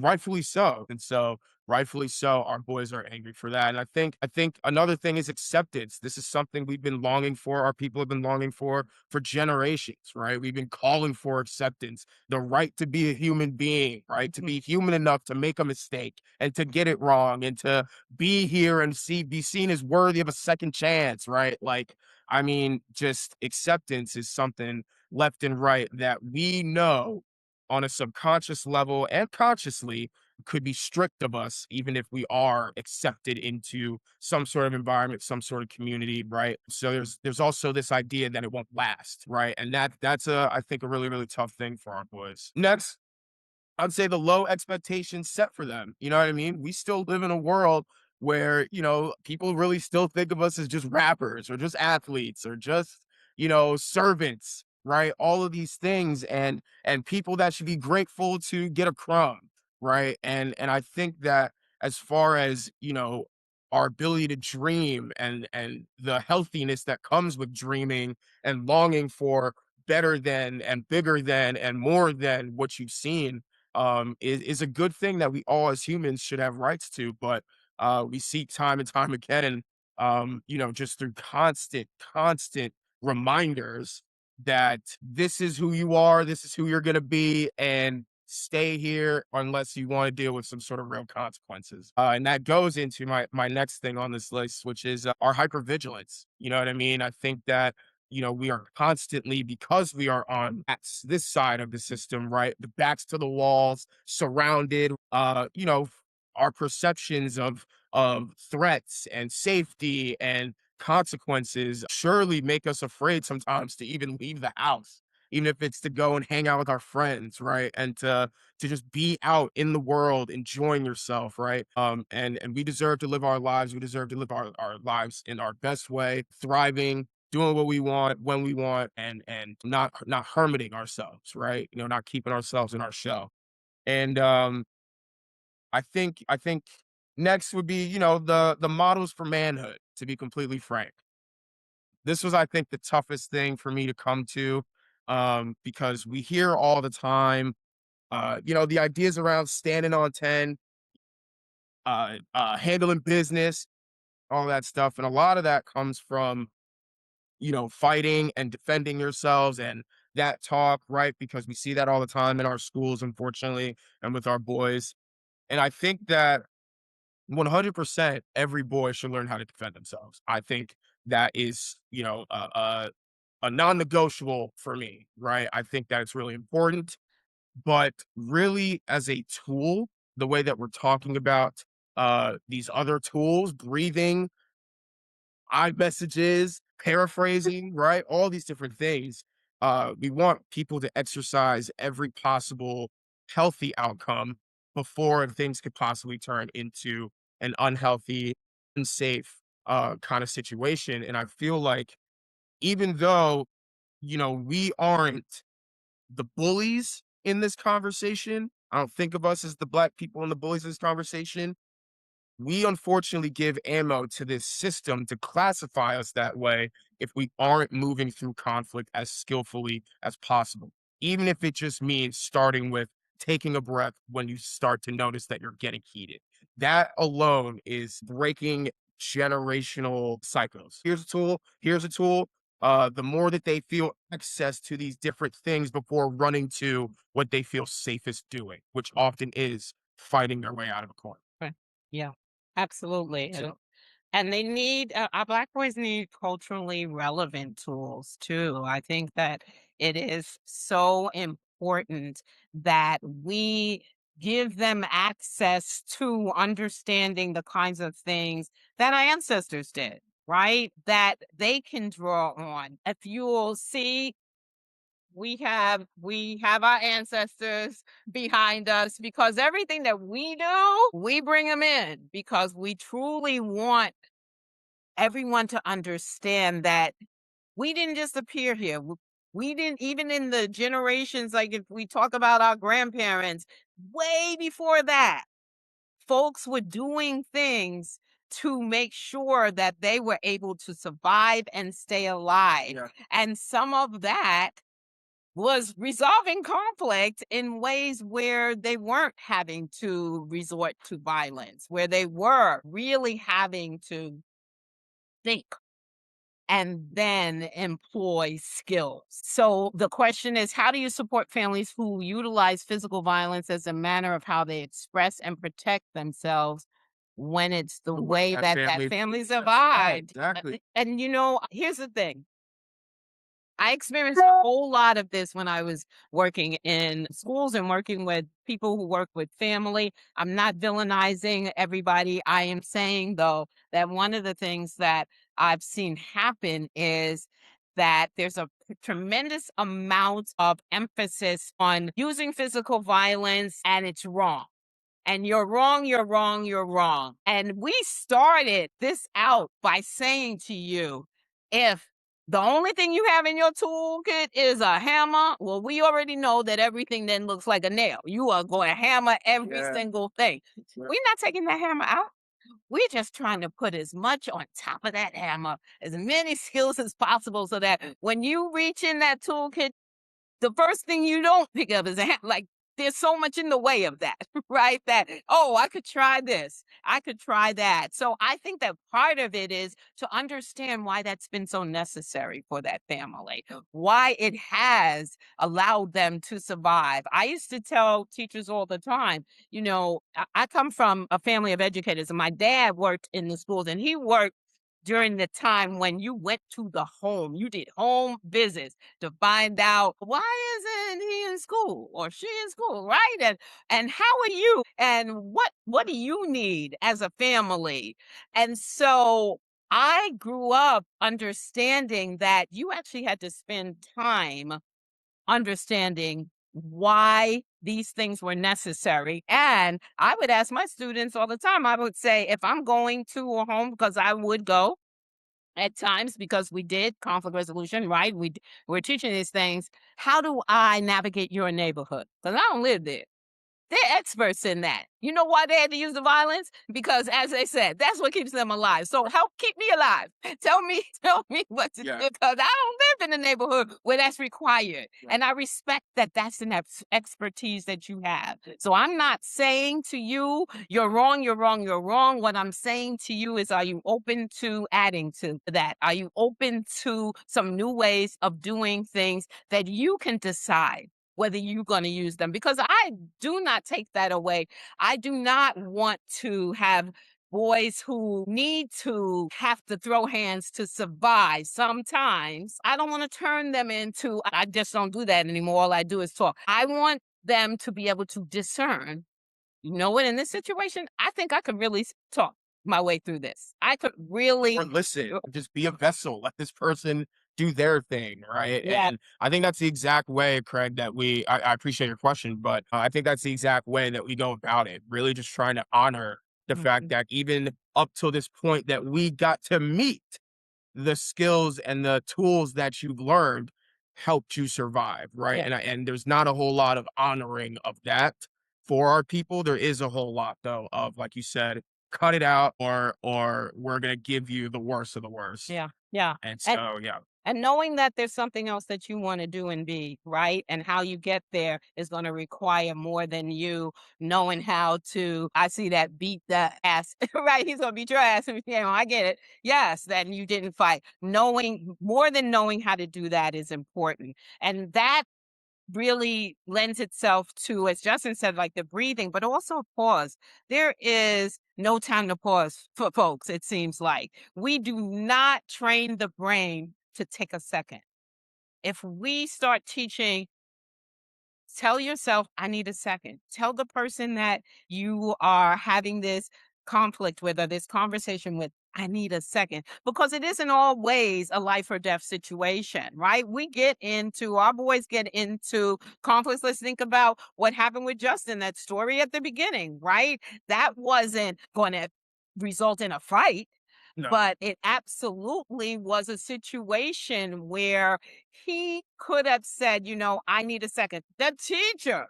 rightfully so. And so, rightfully so, our boys are angry for that. And I think another thing is acceptance. This is something we've been longing for. Our people have been longing for generations, right? We've been calling for acceptance, the right to be a human being, right? To be human enough to make a mistake and to get it wrong and to be here and be seen as worthy of a second chance, right? Like, I mean, just acceptance is something left and right that we know on a subconscious level and consciously could be strict of us, even if we are accepted into some sort of environment, some sort of community, right? So there's also this idea that it won't last, right? And that's I think a really, really tough thing for our boys. Next, I'd say the low expectations set for them. You know what I mean? We still live in a world where, people really still think of us as just rappers or just athletes or just, servants, right? All of these things and people that should be grateful to get a crumb, right? And I think that as far as, our ability to dream and the healthiness that comes with dreaming and longing for better than and bigger than and more than what you've seen is a good thing that we all as humans should have rights to. But we see time and time again, just through constant reminders that this is who you are, this is who you're going to be, and stay here unless you want to deal with some sort of real consequences. And that goes into my next thing on this list, which is our hypervigilance. You know what I mean? I think that we are constantly, because we are on this side of the system, right? The backs to the walls, surrounded, our perceptions of threats and safety and consequences surely make us afraid sometimes to even leave the house, even if it's to go and hang out with our friends, right? And to just be out in the world, enjoying yourself, right? And we deserve to live our lives. We deserve to live our lives in our best way, thriving, doing what we want when we want, and not hermiting ourselves, right? Not keeping ourselves in our shell. And I think next would be, the models for manhood, to be completely frank. This was, I think, the toughest thing for me to come to, because we hear all the time, the ideas around standing on 10, handling business, all that stuff. And a lot of that comes from fighting and defending yourselves and that talk, right? Because we see that all the time in our schools, unfortunately, and with our boys. And I think that 100% every boy should learn how to defend themselves. I think that is, a non-negotiable for me, right? I think that it's really important, but really as a tool, the way that we're talking about these other tools, breathing, iMessages, paraphrasing, right? All these different things. We want people to exercise every possible healthy outcome before things could possibly turn into an unhealthy, unsafe kind of situation. And I feel like even though, we aren't the bullies in this conversation, I don't think of us as the black people and the bullies in this conversation. We unfortunately give ammo to this system to classify us that way if we aren't moving through conflict as skillfully as possible. Even if it just means starting with taking a breath when you start to notice that you're getting heated. That alone is breaking generational cycles. Here's a tool, here's a tool. The more that they feel access to these different things before running to what they feel safest doing, which often is fighting their way out of a corner. Right. Yeah, absolutely. And they need, our Black boys need culturally relevant tools too. I think that it is so important that we give them access to understanding the kinds of things that our ancestors did, right? That they can draw on. If you'll see, we have our ancestors behind us because everything that we do, we bring them in because we truly want everyone to understand that we didn't just appear here. We didn't, even in the generations, like if we talk about our grandparents, way before that, folks were doing things to make sure that they were able to survive and stay alive. Yeah. And some of that was resolving conflict in ways where they weren't having to resort to violence, where they were really having to think and then employ skills. So the question is, how do you support families who utilize physical violence as a manner of how they express and protect themselves when it's the way that family survived? Exactly. And here's the thing. I experienced a whole lot of this when I was working in schools and working with people who work with family. I'm not villainizing everybody. I am saying, though, that one of the things that I've seen happen is that there's a tremendous amount of emphasis on using physical violence, and it's wrong. And you're wrong, you're wrong, you're wrong. And we started this out by saying to you, if the only thing you have in your toolkit is a hammer, well, we already know that everything then looks like a nail. You are going to hammer every single thing. Right. We're not taking that hammer out. We're just trying to put as much on top of that hammer, as many skills as possible, so that when you reach in that toolkit, the first thing you don't pick up is a like there's so much in the way of that, right? That, oh, I could try this, I could try that. So I think that part of it is to understand why that's been so necessary for that family, why it has allowed them to survive. I used to tell teachers all the time, I come from a family of educators, and my dad worked in the schools, and he worked during the time when you went to the home, you did home visits to find out, why isn't he in school or she in school, right? And how are you? And what do you need as a family? And so I grew up understanding that you actually had to spend time understanding why these things were necessary. And I would ask my students all the time, I would say, if I'm going to a home, because I would go at times because we did conflict resolution, right? We're teaching these things. How do I navigate your neighborhood? Because I don't live there. They're experts in that. You know why they had to use the violence? Because, as they said, that's what keeps them alive. So help keep me alive. Tell me what to do, because I don't live in the neighborhood where that's required. And I respect that that's an expertise that you have. So I'm not saying to you, you're wrong, you're wrong, you're wrong. What I'm saying to you is, are you open to adding to that? Are you open to some new ways of doing things that you can decide whether you're going to use them? Because I do not take that away. I do not want to have boys who need to have to throw hands to survive. Sometimes I don't want to turn them into, I just don't do that anymore. All I do is talk. I want them to be able to discern you know what, in this situation, I think I could really talk my way through this. I could really, Or listen, just be a vessel. Let this person do their thing, right? yeah. And I think that's the exact way, Craig, that I appreciate your question, but I think that's the exact way that we go about it. Really just trying to honor the fact Mhm. that even up till this point that we got to meet, the skills and the tools that you've learned helped you survive, right? Yeah. And there's not a whole lot of honoring of that for our people. There is a whole lot though of, like you said, cut it out, or we're gonna give you the worst of the worst. Yeah. Yeah. And And so yeah. And knowing that there's something else that you want to do and be, right? And how you get there is going to require more than you knowing how to, I see that, beat the ass, right? He's going to beat your ass. Yeah, I get it. Yes, then you didn't fight. Knowing more than knowing how to do that is important. And that really lends itself to, as Justin said, like the breathing, but also pause. There is no time to pause for folks, it seems like. We do not train the brain to take a second. If we start teaching, tell yourself, I need a second. Tell the person that you are having this conflict with or this conversation with, I need a second. Because it isn't always a life or death situation, right? Our boys get into conflicts. Let's think about what happened with Justin, that story at the beginning, right? That wasn't going to result in a fight. No. But it absolutely was a situation where he could have said, I need a second. The teacher,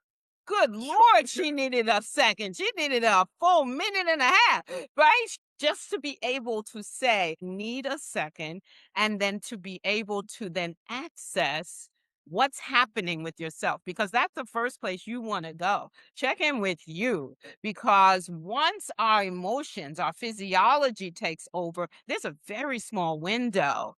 good Lord, she needed a second. She needed a full minute and a half, right? Just to be able to say, need a second, and then to be able to then access what's happening with yourself, because that's the first place you want to go. Check in with you, because once our emotions, our physiology takes over, there's a very small window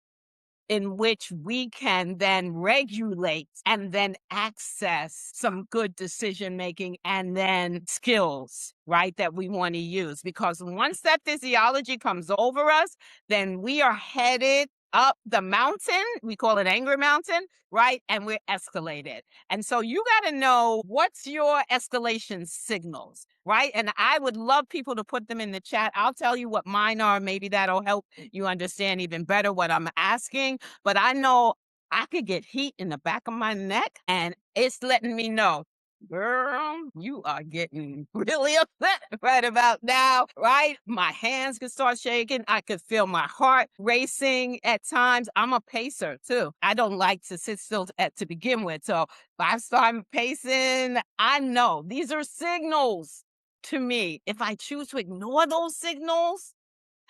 in which we can then regulate and then access some good decision making and then skills, right, that we want to use. Because once that physiology comes over us, then we are headed up the mountain. We call it anger mountain, right? And we're escalated. And so you got to know what's your escalation signals, right? And I would love people to put them in the chat. I'll tell you what mine are. Maybe that'll help you understand even better what I'm asking. But I know I could get heat in the back of my neck, and it's letting me know, girl, you are getting really upset right about now, right? My hands could start shaking. I could feel my heart racing at times. I'm a pacer too. I don't like to sit still to begin with. So if I start pacing, I know these are signals to me. If I choose to ignore those signals,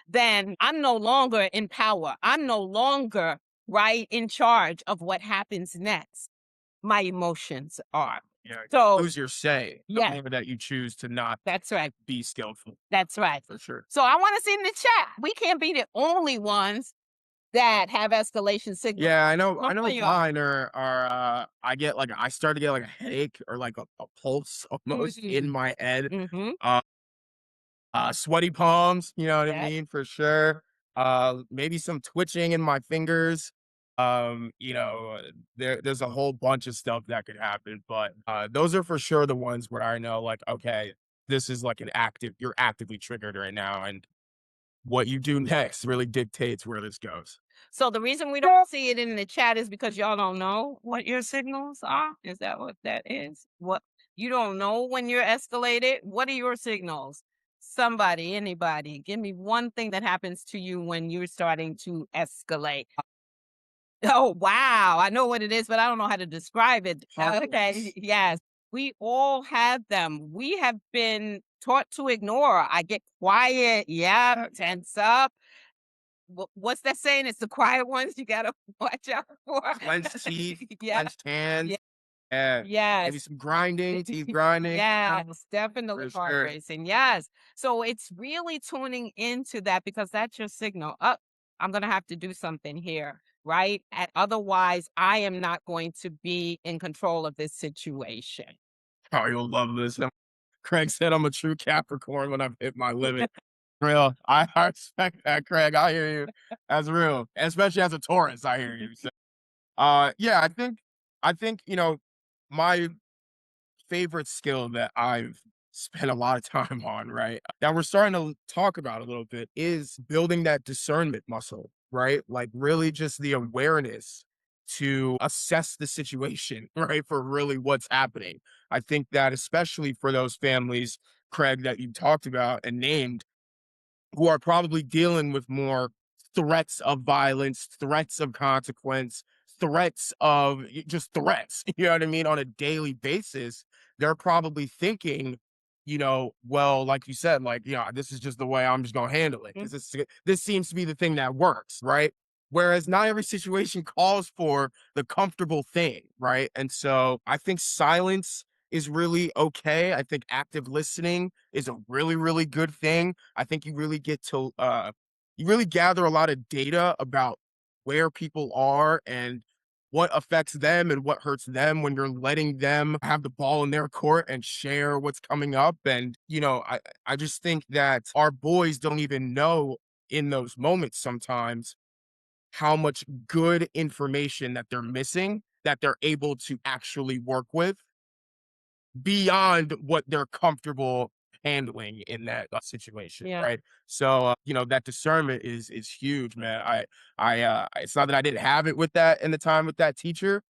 then I'm no longer in power. I'm no longer right in charge of what happens next. My emotions are. Yeah. So, Lose your say the yeah, moment that you choose to not that's right. be skillful, That's right. for sure. So I want to see in the chat. We can't be the only ones that have escalation signals. Yeah, I Some know of y'all. mine I start to get like a headache or like a pulse almost in my head. Mm-hmm. Uh Sweaty palms, you know what I Yeah. mean? For sure. Maybe some twitching in my fingers. You know, there's a whole bunch of stuff that could happen, but those are for sure the ones where I know, like, okay, this is like you're actively triggered right now, and what you do next really dictates where this goes. So the reason we don't see it in the chat is because y'all don't know what your signals are. Is that what that is? What, you don't know when you're escalated? What are your signals? Somebody, anybody, give me one thing that happens to you when you're starting to escalate. Oh, wow. I know what it is, but I don't know how to describe it. Okay. Yes. We all have them. We have been taught to ignore. I get quiet. Yeah. Tense up. What's that saying? It's the quiet ones you gotta watch out for. Clenched teeth, Yeah, clenched hands, yeah, and maybe yes. some grinding, teeth grinding. Yes, definitely For heart sure. racing. Yes. So it's really tuning into that, because that's your signal. Up, I'm gonna have to do something here, right? And otherwise, I am not going to be in control of this situation. Oh, you'll love this. Craig said I'm a true Capricorn when I've hit my limit. Real. I respect that, Craig. I hear you. That's real. Especially as a Taurus, I hear you. So, yeah, I think, my favorite skill that I've spend a lot of time on, right? That we're starting to talk about a little bit is building that discernment muscle, right? Like really just the awareness to assess the situation, right? For really what's happening. I think that especially for those families, Craig, that you talked about and named, who are probably dealing with more threats of violence, threats of consequence, threats of just threats, you know what I mean, on a daily basis, they're probably thinking, well, like you said, like, this is just the way I'm just gonna handle it Mm. because this seems to be the thing that works, right? Whereas not every situation calls for the comfortable thing, right? And so I think silence is really okay. I think active listening is a really, really good thing. I think you really get to you really gather a lot of data about where people are and what affects them and what hurts them when you're letting them have the ball in their court and share what's coming up. And, I just think that our boys don't even know in those moments sometimes how much good information that they're missing that they're able to actually work with beyond what they're comfortable handling in that situation, Yeah. right? So, that discernment is huge, man. It's not that I didn't have it with that in the time with that teacher,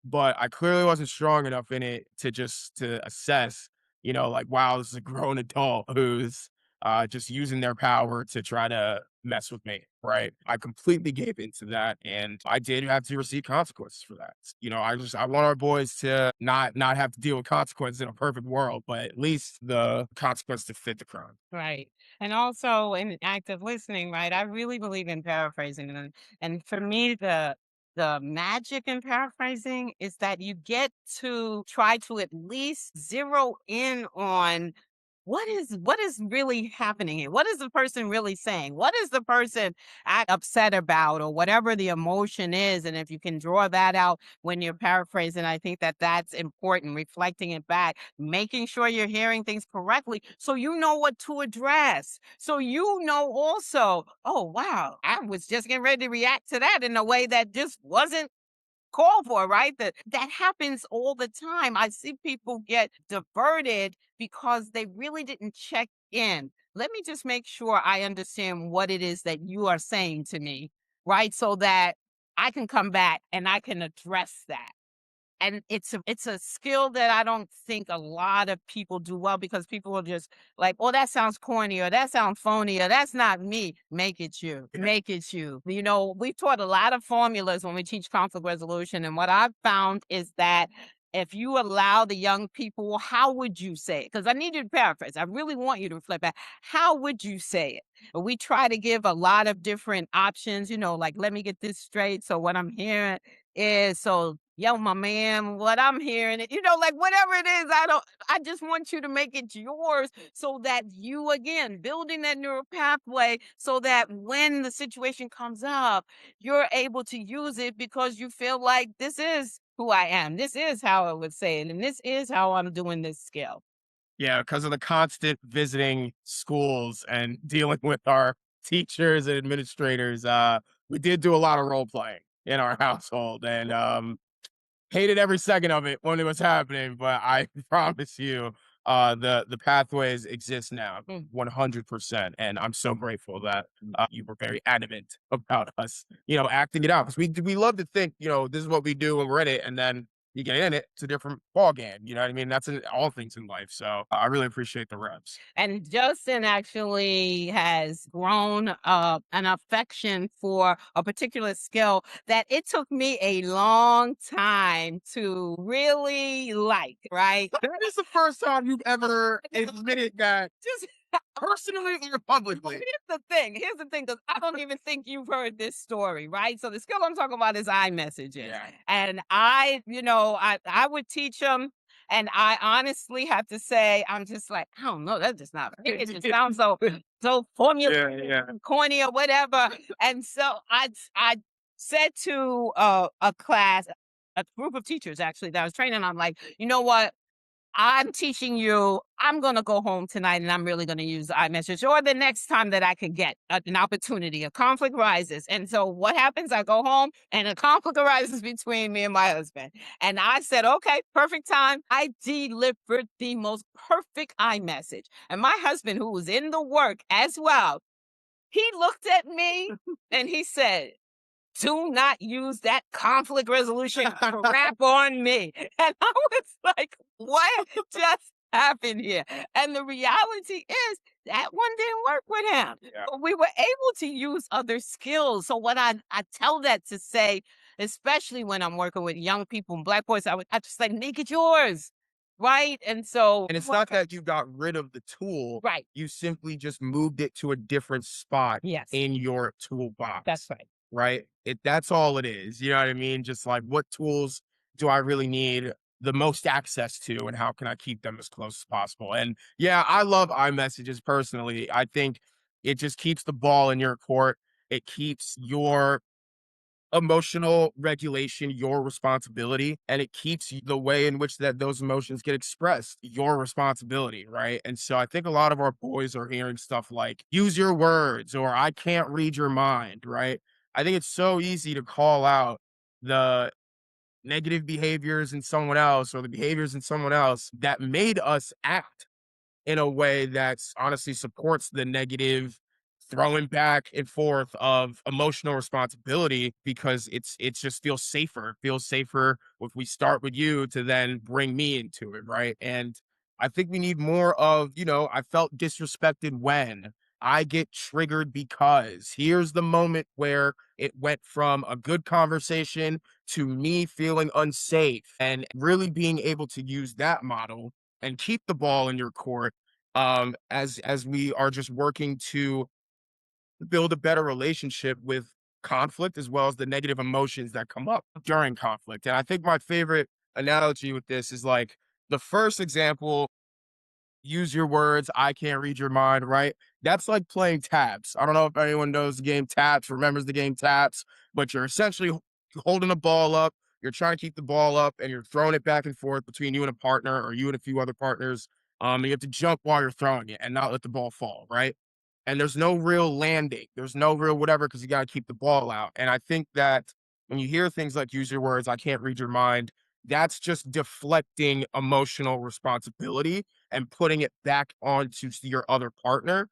but I clearly wasn't strong enough in it to assess, like, wow, this is a grown adult who's just using their power to try to mess with me, right? I completely gave into that, and I did have to receive consequences for that. I want our boys to not have to deal with consequences in a perfect world, but at least the consequence to fit the crime. Right. And also in active listening, right? I really believe in paraphrasing. And for me, the magic in paraphrasing is that you get to try to at least zero in on what is really happening here? What is the person really saying? What is the person upset about or whatever the emotion is? And if you can draw that out when you're paraphrasing, I think that that's important, reflecting it back, making sure you're hearing things correctly so you know what to address. So you know also, oh, wow, I was just getting ready to react to that in a way that just wasn't called for, right? That happens all the time. I see people get diverted because they really didn't check in. Let me just make sure I understand what it is that you are saying to me, right? So that I can come back and I can address that. And it's a skill that I don't think a lot of people do well because people will just like, oh, that sounds corny or that sounds phony or that's not me. Make it you. Make it you. We've taught a lot of formulas when we teach conflict resolution. And what I've found is that if you allow the young people, well, how would you say it? Because I need you to paraphrase. I really want you to reflect back. How would you say it? And we try to give a lot of different options, like, let me get this straight. So what I'm hearing is so yo, my man, what I'm hearing, like whatever it is, I just want you to make it yours so that you, again, building that neural pathway so that when the situation comes up, you're able to use it because you feel like this is who I am. This is how I would say it. And this is how I'm doing this skill. Yeah, because of the constant visiting schools and dealing with our teachers and administrators, we did do a lot of role playing in our household, and hated every second of it when it was happening. But I promise you, the pathways exist now, Mm. 100%, and I'm so grateful that you were very adamant about us, acting it out because we love to think, this is what we do when we're in it, and then you get in it, it's a different ball game. You know what I mean? That's in all things in life. So I really appreciate the reps. And Justin actually has grown an affection for a particular skill that it took me a long time to really like, right? That is the first time you've ever admitted that Just personally or publicly. Here's the thing, because I don't even think you've heard this story, right? So the skill I'm talking about is iMessages. Yeah. And I would teach them. And I honestly have to say, I'm just like, I don't know, that's just not it. It just sounds so formula Yeah, yeah. corny or whatever. And so I said to a class, a group of teachers actually that I was training, I'm like, you know what? I'm teaching you, I'm going to go home tonight and I'm really going to use the iMessage or the next time that I can get an opportunity. A conflict rises. And so what happens? I go home and a conflict arises between me and my husband. And I said, okay, perfect time. I delivered the most perfect iMessage. And my husband, who was in the work as well, he looked at me and he said, do not use that conflict resolution crap on me. And I was like, what just happened here? And the reality is that one didn't work with him. Yeah. But we were able to use other skills. So what I tell that to say, especially when I'm working with young people and Black boys, I just like, make it yours. Right. And so And it's not that you got rid of the tool, right. you simply just moved it to a different spot Yes. in your toolbox. That's right. Right? That's all it is. You know what I mean? Just like what tools do I really need the most access to and how can I keep them as close as possible? And yeah, I love iMessages personally. I think it just keeps the ball in your court. It keeps your emotional regulation your responsibility, and it keeps the way in which that those emotions get expressed your responsibility, right? And so I think a lot of our boys are hearing stuff like use your words or I can't read your mind, right? I think it's so easy to call out the negative behaviors in someone else or the behaviors in someone else that made us act in a way that's honestly supports the negative throwing back and forth of emotional responsibility because it just feels safer if we start with you to then bring me into it, right? And I think we need more of, I felt disrespected when I get triggered because here's the moment where it went from a good conversation to me feeling unsafe and really being able to use that model and keep the ball in your court as we are just working to build a better relationship with conflict as well as the negative emotions that come up during conflict. And I think my favorite analogy with this is like the first example, use your words, I can't read your mind, right? That's like playing taps. I don't know if anyone knows the game taps, remembers the game taps, but you're essentially holding a ball up. You're trying to keep the ball up and you're throwing it back and forth between you and a partner or you and a few other partners. You have to jump while you're throwing it and not let the ball fall, right? And there's no real landing. There's no real whatever because you got to keep the ball out. And I think that when you hear things like use your words, I can't read your mind, that's just deflecting emotional responsibility and putting it back onto your other partner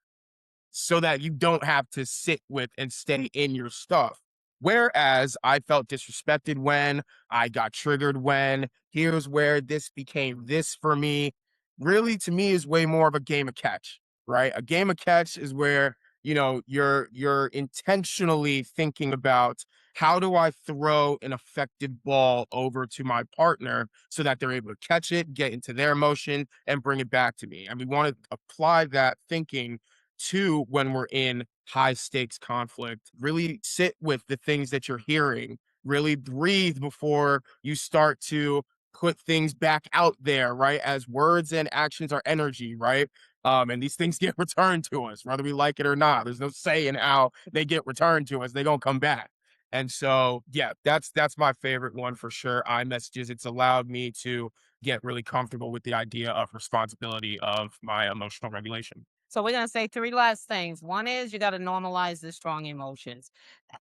so that you don't have to sit with and stay in your stuff. Whereas I felt disrespected when I got triggered when here's where this became this for me. Really, to me, is way more of a game of catch, right? A game of catch is where you're intentionally thinking about how do I throw an effective ball over to my partner so that they're able to catch it, get into their emotion, and bring it back to me. And we want to apply that thinking to when we're in high stakes conflict. Really sit with the things that you're hearing, really breathe before you start to put things back out there, right? As words and actions are energy, right? And these things get returned to us, whether we like it or not. There's no say in how they get returned to us. They don't come back. And so, yeah, that's my favorite one for sure. iMessages. It's allowed me to get really comfortable with the idea of responsibility of my emotional regulation. So we're going to say three last things. One is you got to normalize the strong emotions.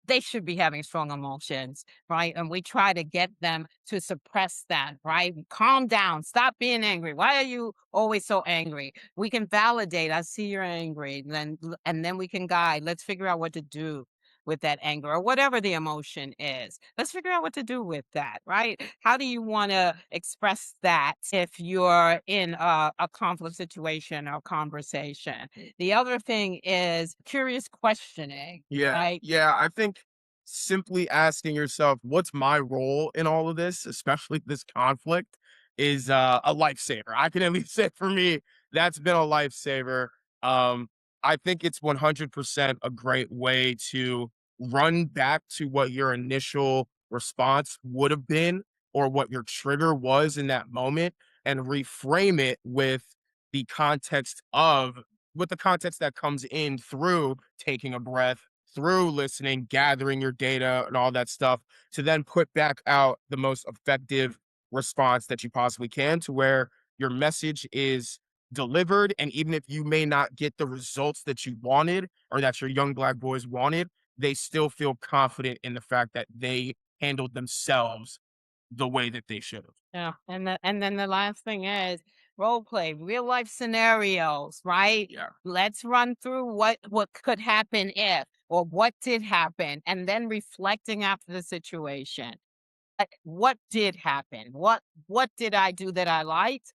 They should be having strong emotions, right? And we try to get them to suppress that, right? Calm down. Stop being angry. Why are you always so angry? We can validate. I see you're angry. And then we can guide. Let's figure out what to do with that anger or whatever the emotion is. Let's figure out what to do with that, right? How do you want to express that if you're in a conflict situation or conversation? The other thing is curious questioning, Yeah, right? yeah. I think simply asking yourself, what's my role in all of this, especially this conflict, is a lifesaver. I can at least say for me, that's been a lifesaver. Um, I think it's 100% a great way to run back to what your initial response would have been or what your trigger was in that moment and reframe it with the context that comes in through taking a breath, through listening, gathering your data and all that stuff to then put back out the most effective response that you possibly can to where your message is delivered. And even if you may not get the results that you wanted or that your young Black boys wanted, they still feel confident in the fact that they handled themselves the way that they should have. Yeah, and then the last thing is role play, real life scenarios, right? Yeah. Let's run through what could happen if, or what did happen, and then reflecting after the situation. What did happen? What did I do that I liked?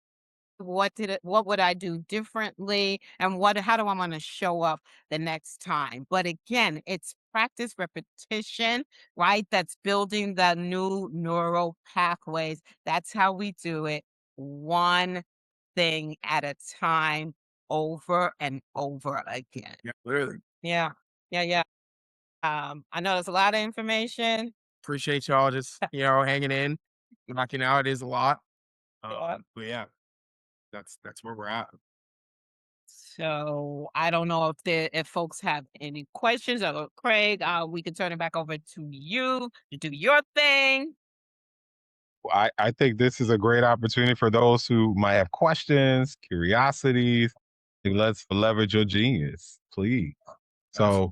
What would I do differently? And how do I want to show up the next time? But again, it's practice, repetition, right? That's building the new neural pathways. That's how we do it. One thing at a time, over and over again. Yeah, literally. Yeah. Yeah. Yeah. I know there's a lot of information. Appreciate y'all just, hanging in, knocking out. It is a lot. Yeah. But yeah, that's where we're at. So I don't know if folks have any questions, or Craig, we can turn it back over to you to do your thing. I think this is a great opportunity for those who might have questions, curiosities. Let's leverage your genius, please. Absolutely. So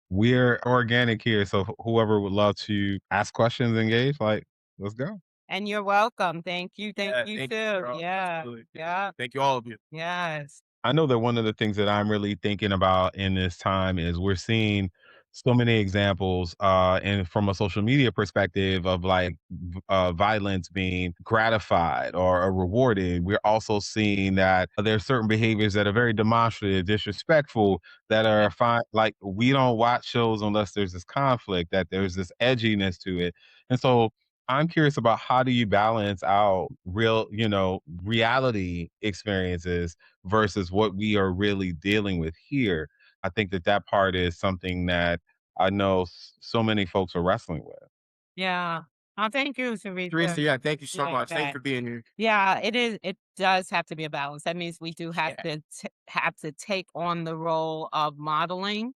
we're organic here. So whoever would love to ask questions, engage, like, let's go. And you're welcome. Thank you. Thank Yeah, you thank you, too. bro. Yeah. Absolutely. Yeah. Thank you, all of you. Yes. I know that one of the things that I'm really thinking about in this time is we're seeing so many examples, and from a social media perspective of like violence being gratified or rewarded. We're also seeing that there's certain behaviors that are very demonstrative, disrespectful, that are fine. Like we don't watch shows unless there's this conflict, that there's this edginess to it, and so I'm curious about how do you balance out real, reality experiences versus what we are really dealing with here. I think that that part is something that I know so many folks are wrestling with. Yeah. Oh, thank you, Sarita. Teresa, yeah, thank you so Like much. Thank you that. for being here. Yeah, it is. It does have to be a balance. That means we do have Yeah. to take on the role of modeling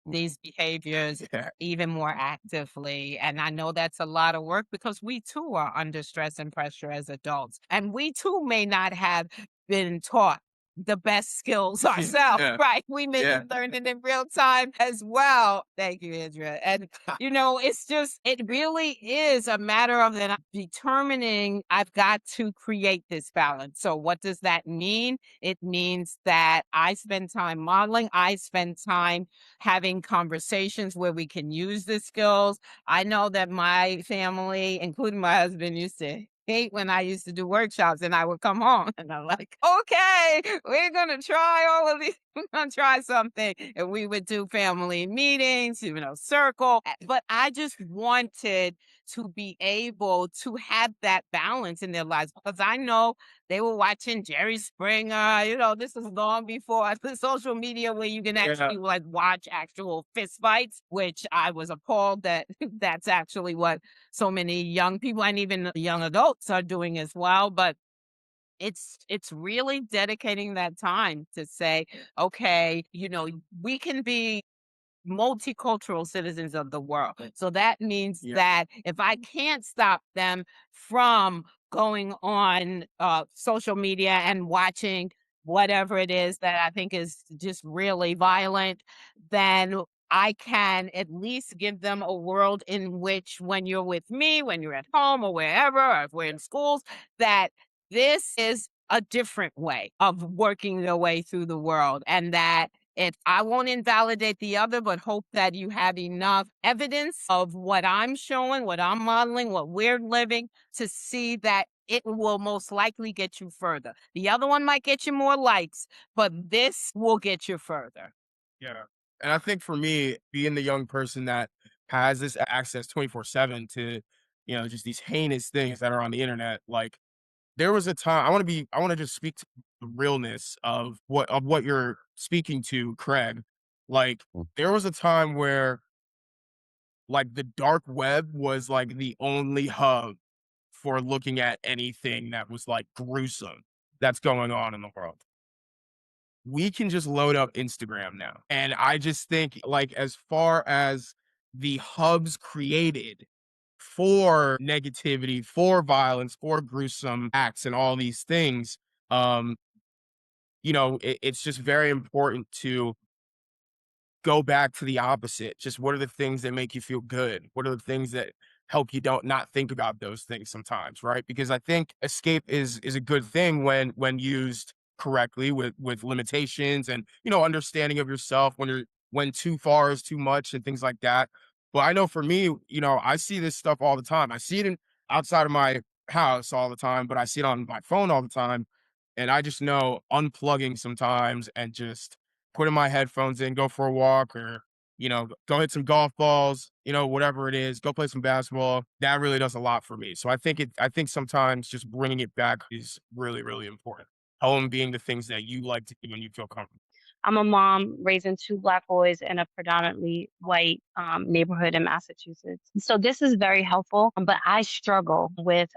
these behaviors Yeah. even more actively. And I know that's a lot of work because we too are under stress and pressure as adults. And we too may not have been taught the best skills ourselves, Yeah. right? We may Yeah. be learning in real time as well. Thank you, Andrea. And it really is a matter of that I'm determining I've got to create this balance. So what does that mean? It means that I spend time modeling. I spend time having conversations where we can use the skills. I know that my family, including my husband, used to hate when I used to do workshops and I would come home and I'm like, okay, we're going to try all of these. We're going to try something. And we would do family meetings, circle. But I just wanted to be able to have that balance in their lives because I know they were watching Jerry Springer. This is long before the social media where you can Yeah. actually like watch actual fist fights, which I was appalled that that's actually what so many young people and even young adults are doing as well. But it's really dedicating that time to say, okay, we can be multicultural citizens of the world. So that means Yeah. that if I can't stop them from going on social media and watching whatever it is that I think is just really violent, then I can at least give them a world in which when you're with me, when you're at home or wherever, or if we're in schools, that this is a different way of working their way through the world and that I won't invalidate the other, but hope that you have enough evidence of what I'm showing, what I'm modeling, what we're living to see that it will most likely get you further. The other one might get you more likes, but this will get you further. Yeah. And I think for me, being the young person that has this access 24/7 to, just these heinous things that are on the internet, like there was a time I want to just speak to the realness of what you're speaking to, Craig. Like there was a time where like the dark web was like the only hub for looking at anything that was like gruesome that's going on in the world. We can just load up Instagram now. And I just think like as far as the hubs created for negativity, for violence, for gruesome acts and all these things, um, it's just very important to go back to the opposite. Just what are the things that make you feel good? What are the things that help you don't not think about those things sometimes, right? Because I think escape is a good thing when used correctly with limitations and understanding of yourself when too far is too much and things like that. But I know for me, I see this stuff all the time. I see it outside of my house all the time, but I see it on my phone all the time. And I just know unplugging sometimes and just putting my headphones in, go for a walk or, go hit some golf balls, whatever it is, go play some basketball. That really does a lot for me. So I think sometimes just bringing it back is really, really important. Home being the things that you like to do when you feel comfortable. I'm a mom raising two Black boys in a predominantly white neighborhood in Massachusetts. So this is very helpful, but I struggle with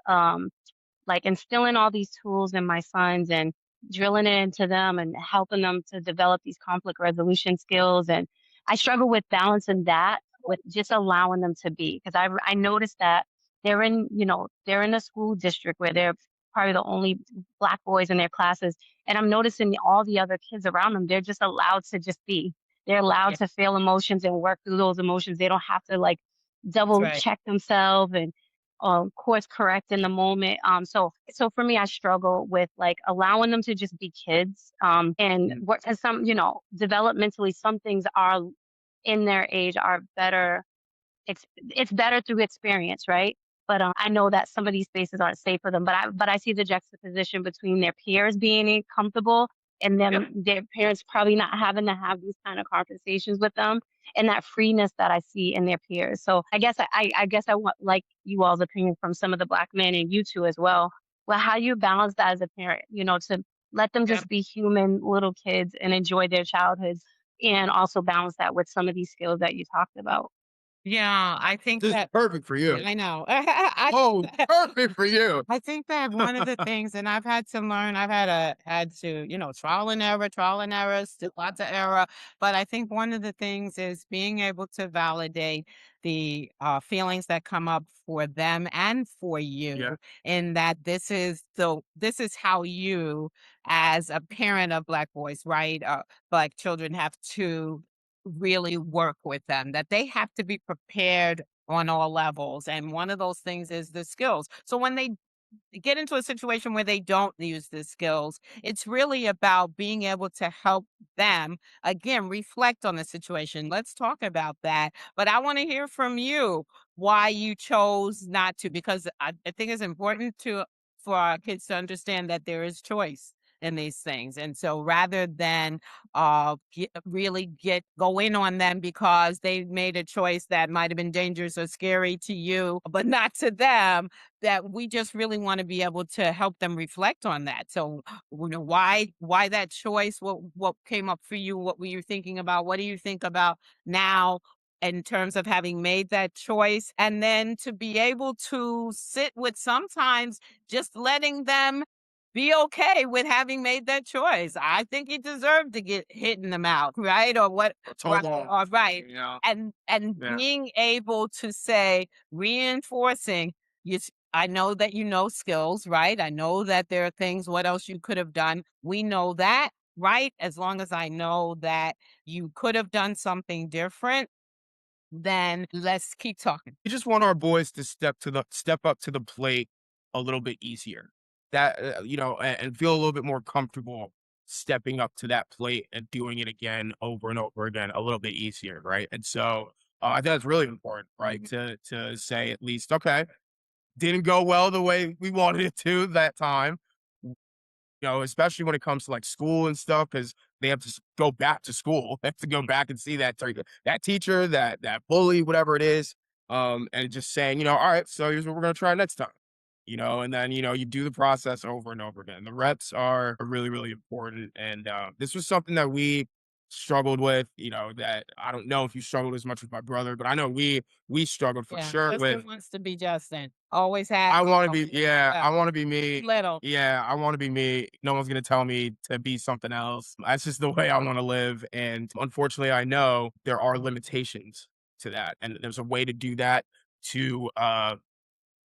like instilling all these tools in my sons and drilling it into them and helping them to develop these conflict resolution skills. And I struggle with balancing that with just allowing them to be because I noticed that they're in a school district where they're probably the only Black boys in their classes, and I'm noticing all the other kids around them, they're just allowed to just be. They're allowed to feel emotions and work through those emotions. They don't have to like That's double right. check themselves and course correct in the moment. So for me, I struggle with like allowing them to just be kids. And Mm. work, and some, developmentally, some things are in their age are better. It's better through experience, right? But I know that some of these spaces aren't safe for them. But I see the juxtaposition between their peers being comfortable and Yep. them their parents probably not having to have these kind of conversations with them and that freeness that I see in their peers. So I guess I want like you all's opinion from some of the Black men and you too as well. Well, how you balance that as a parent, to let them Yep. just be human little kids and enjoy their childhoods and also balance that with some of these skills that you talked about. Yeah, I think This is that perfect for yeah, you. I know. I Oh, perfect for you. I think that one of the things, and I've had to learn, had to, trial and error, still lots of error. But I think one of the things is being able to validate the feelings that come up for them and for Yeah. you, in that this is how you, as a parent of Black boys, right, Black children, have to really work with them. That they have to be prepared on all levels. And one of those things is the skills. So when they get into a situation where they don't use the skills, it's really about being able to help them again reflect on the situation. Let's talk about that. But I want to hear from you why you chose not to, because I think it's important to for our kids to understand that there is choice in these things. And so rather than really get go in on them because they made a choice that might have been dangerous or scary to you, but not to them, that we just really want to be able to help them reflect on that. So, why that choice? What came up for you? What were you thinking about? What do you think about now in terms of having made that choice? And then to be able to sit with sometimes just letting them be okay with having made that choice. I think you deserve to get hit in the mouth, right? Or what? Right, Totally. or right. Yeah. And Yeah. being able to say, reinforcing I know that you know skills, right? I know that there are things, what else you could have done. We know that, right? As long as I know that you could have done something different, then let's keep talking. We just want our boys to step up to the plate a little bit easier. That and feel a little bit more comfortable stepping up to that plate and doing it again over and over again a little bit easier, right? And so I think that's really important, right? To say at least, okay, didn't go well the way we wanted it to that time. Especially when it comes to like school and stuff, because they have to go back to school. They have to go back and see that teacher, that bully, whatever it is, and just saying, all right, so here's what we're gonna try next time. And then you do the process over and over again. The reps are really, really important, and this was something that we struggled with. That I don't know if you struggled as much with my brother, but I know we struggled for Yeah. sure with Justin wants to be Justin. Always has. I wanna be yeah, Yeah. I wanna be me. Little. Yeah, I wanna be me. No one's gonna tell me to be something else. That's just the way I wanna live, and unfortunately, I know there are limitations to that, and there's a way to do that to,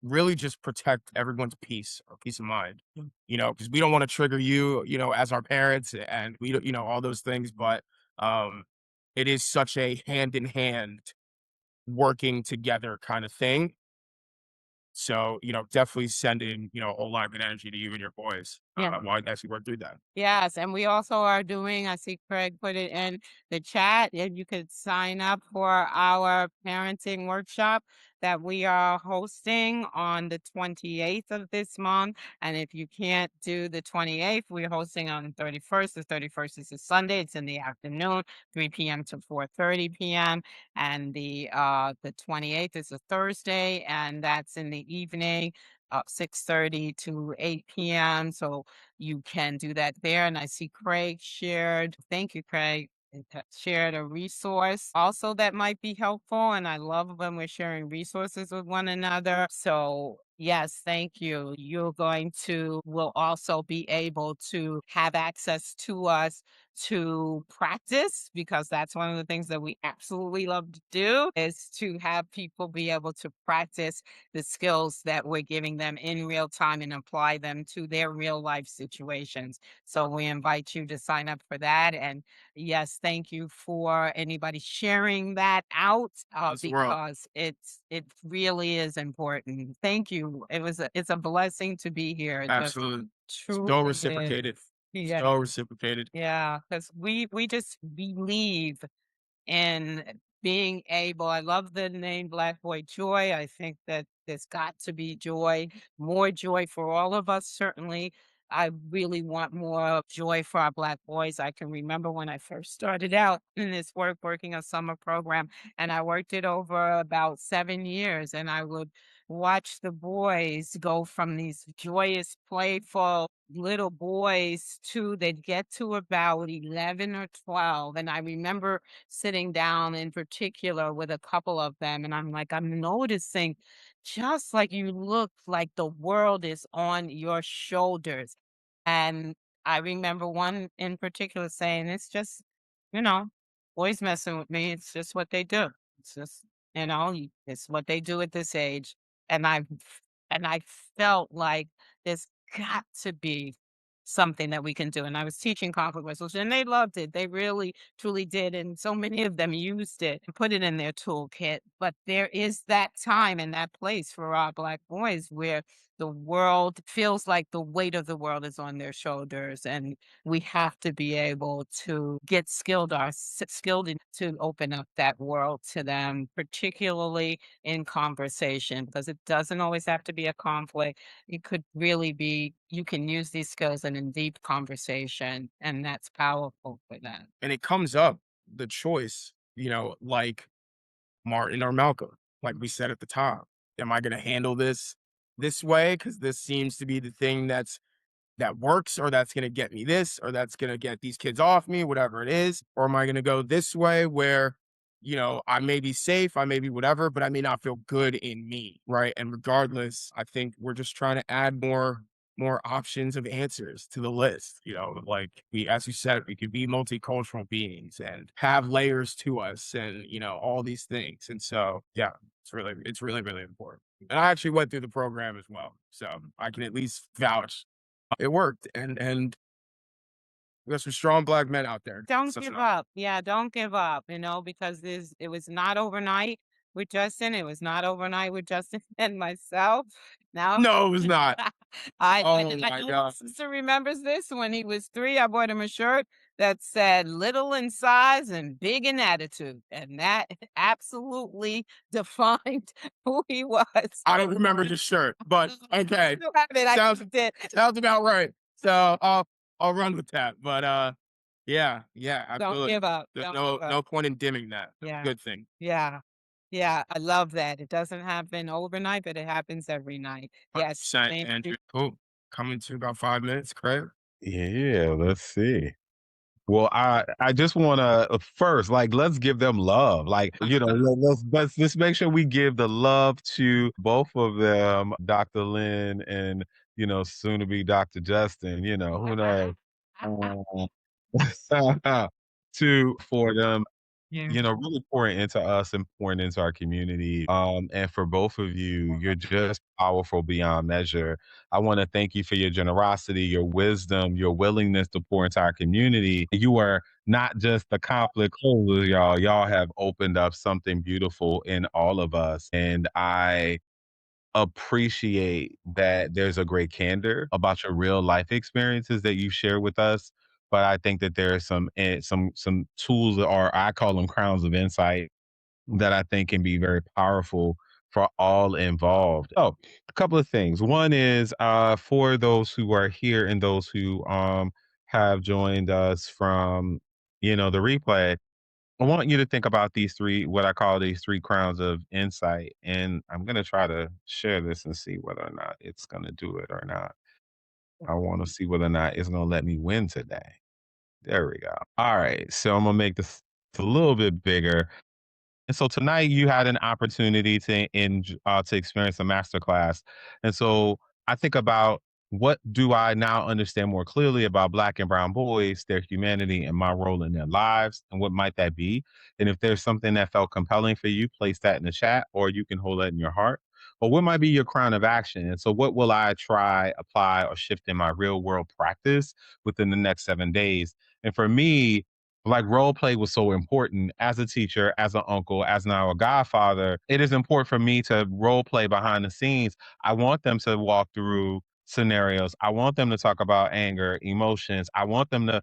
really just protect everyone's peace or peace of mind, because we don't want to trigger you, as our parents, and we don't, all those things. But um, it is such a hand in hand working together kind of thing. So, definitely sending, a lot of good energy to you and your boys Yeah. while as you work through that. Yes, and we also are doing, I see Craig put it in the chat, and you could sign up for our parenting workshop that we are hosting on the 28th of this month. And if you can't do the 28th, we're hosting on the 31st. The 31st is a Sunday. It's in the afternoon, 3 p.m. to 4:30 p.m. And the 28th is a Thursday, and that's in the evening, 6:30 to 8 p.m. So you can do that there. And I see Craig shared, thank you, Craig, shared a resource also that might be helpful. And I love when we're sharing resources with one another. So yes, thank you. Will also be able to have access to us to practice, because that's one of the things that we absolutely love to do, is to have people be able to practice the skills that we're giving them in real time and apply them to their real life situations. So we invite you to sign up for that. And yes, thank you for anybody sharing that out, That's the world. because it really is important. Thank you. It's a blessing to be here. It just Absolutely. So truly is. reciprocated. Yeah, So reciprocated. yeah, because we just believe and being able, I love the name Black Boy Joy. I think that there's got to be joy, more joy for all of us, certainly. I really want more joy for our Black boys. I can remember when I first started out in this work, working a summer program, and I worked it over about 7 years, and I would watch the boys go from these joyous, playful little boys to they'd get to about 11 or 12. And I remember sitting down in particular with a couple of them. And I'm like, I'm noticing just like you look like the world is on your shoulders. And I remember one in particular saying, it's just, you know, boys messing with me. It's just what they do. It's just, it's what they do at this age. And I felt like there's got to be something that we can do. And I was teaching conflict resolution, and they loved it. They really, truly did. And so many of them used it and put it in their toolkit. But there is that time and that place for our Black boys where the world feels like the weight of the world is on their shoulders. And we have to be able to get skilled to open up that world to them, particularly in conversation, because it doesn't always have to be a conflict. It could really be, you can use these skills in a deep conversation, and that's powerful for them. And it comes up, the choice, like Martin or Malcolm, like we said at the top. Am I going to handle this way? Because this seems to be the thing that works, or that's going to get me this, or that's going to get these kids off me, whatever it is. Or am I going to go this way where, I may be safe, I may be whatever, but I may not feel good in me. Right. And regardless, I think we're just trying to add more options of answers to the list. Like as you said, we could be multicultural beings and have layers to us, and all these things. And so yeah, it's really, really important. And I actually went through the program as well, so I can at least vouch it worked. And we got some strong Black men out there. Don't Such give an honor. up. Yeah, don't give up, because it was not overnight with Justin. It was not overnight with Justin and myself. Now, No, it was not. Oh I my know my God. sister remembers this. When he was 3, I bought him a shirt that said little in size and big in attitude. And that absolutely defined who he was. I don't remember the shirt, but okay. Still have it. I Sounds kept it. sounds about right. So I'll run with that. But yeah, Don't absolutely. give up. There's Don't no give up. no point in dimming that. That's a Yeah. good thing. Yeah. Yeah, I love that. It doesn't happen overnight, but it happens every night. Yes, 100%, thank you. Andrew. Cool. Coming to about 5 minutes, Craig. Yeah, let's see. Well, I just want to first, like, let's give them love. Like, let's make sure we give the love to both of them, Dr. Lynn and soon to be Dr. Justin. Who knows? Um, to for them. you. really pouring into us and pouring into our community. And for both of you, you're just powerful beyond measure. I want to thank you for your generosity, your wisdom, your willingness to pour into our community. You are not just the conflict closer, y'all. Y'all have opened up something beautiful in all of us. And I appreciate that there's a great candor about your real life experiences that you share with us. But I think that there are some tools, or I call them crowns of insight, that I think can be very powerful for all involved. Oh, a couple of things. One is for those who are here and those who have joined us from the replay. I want you to think about these three, what I call these three crowns of insight. And I'm going to try to share this and see whether or not it's going to do it or not. I want to see whether or not it's going to let me win today. There we go. All right. So I'm going to make this a little bit bigger. And so tonight you had an opportunity to experience a masterclass. And so I think about, what do I now understand more clearly about Black and Brown boys, their humanity, and my role in their lives, and what might that be? And if there's something that felt compelling for you, place that in the chat, or you can hold that in your heart. Or what might be your crown of action? And so, what will I try, apply, or shift in my real world practice within the next 7 days? And for me, like, role play was so important as a teacher, as an uncle, as now a godfather. It is important for me to role play behind the scenes. I want them to walk through scenarios. I want them to talk about anger, emotions. I want to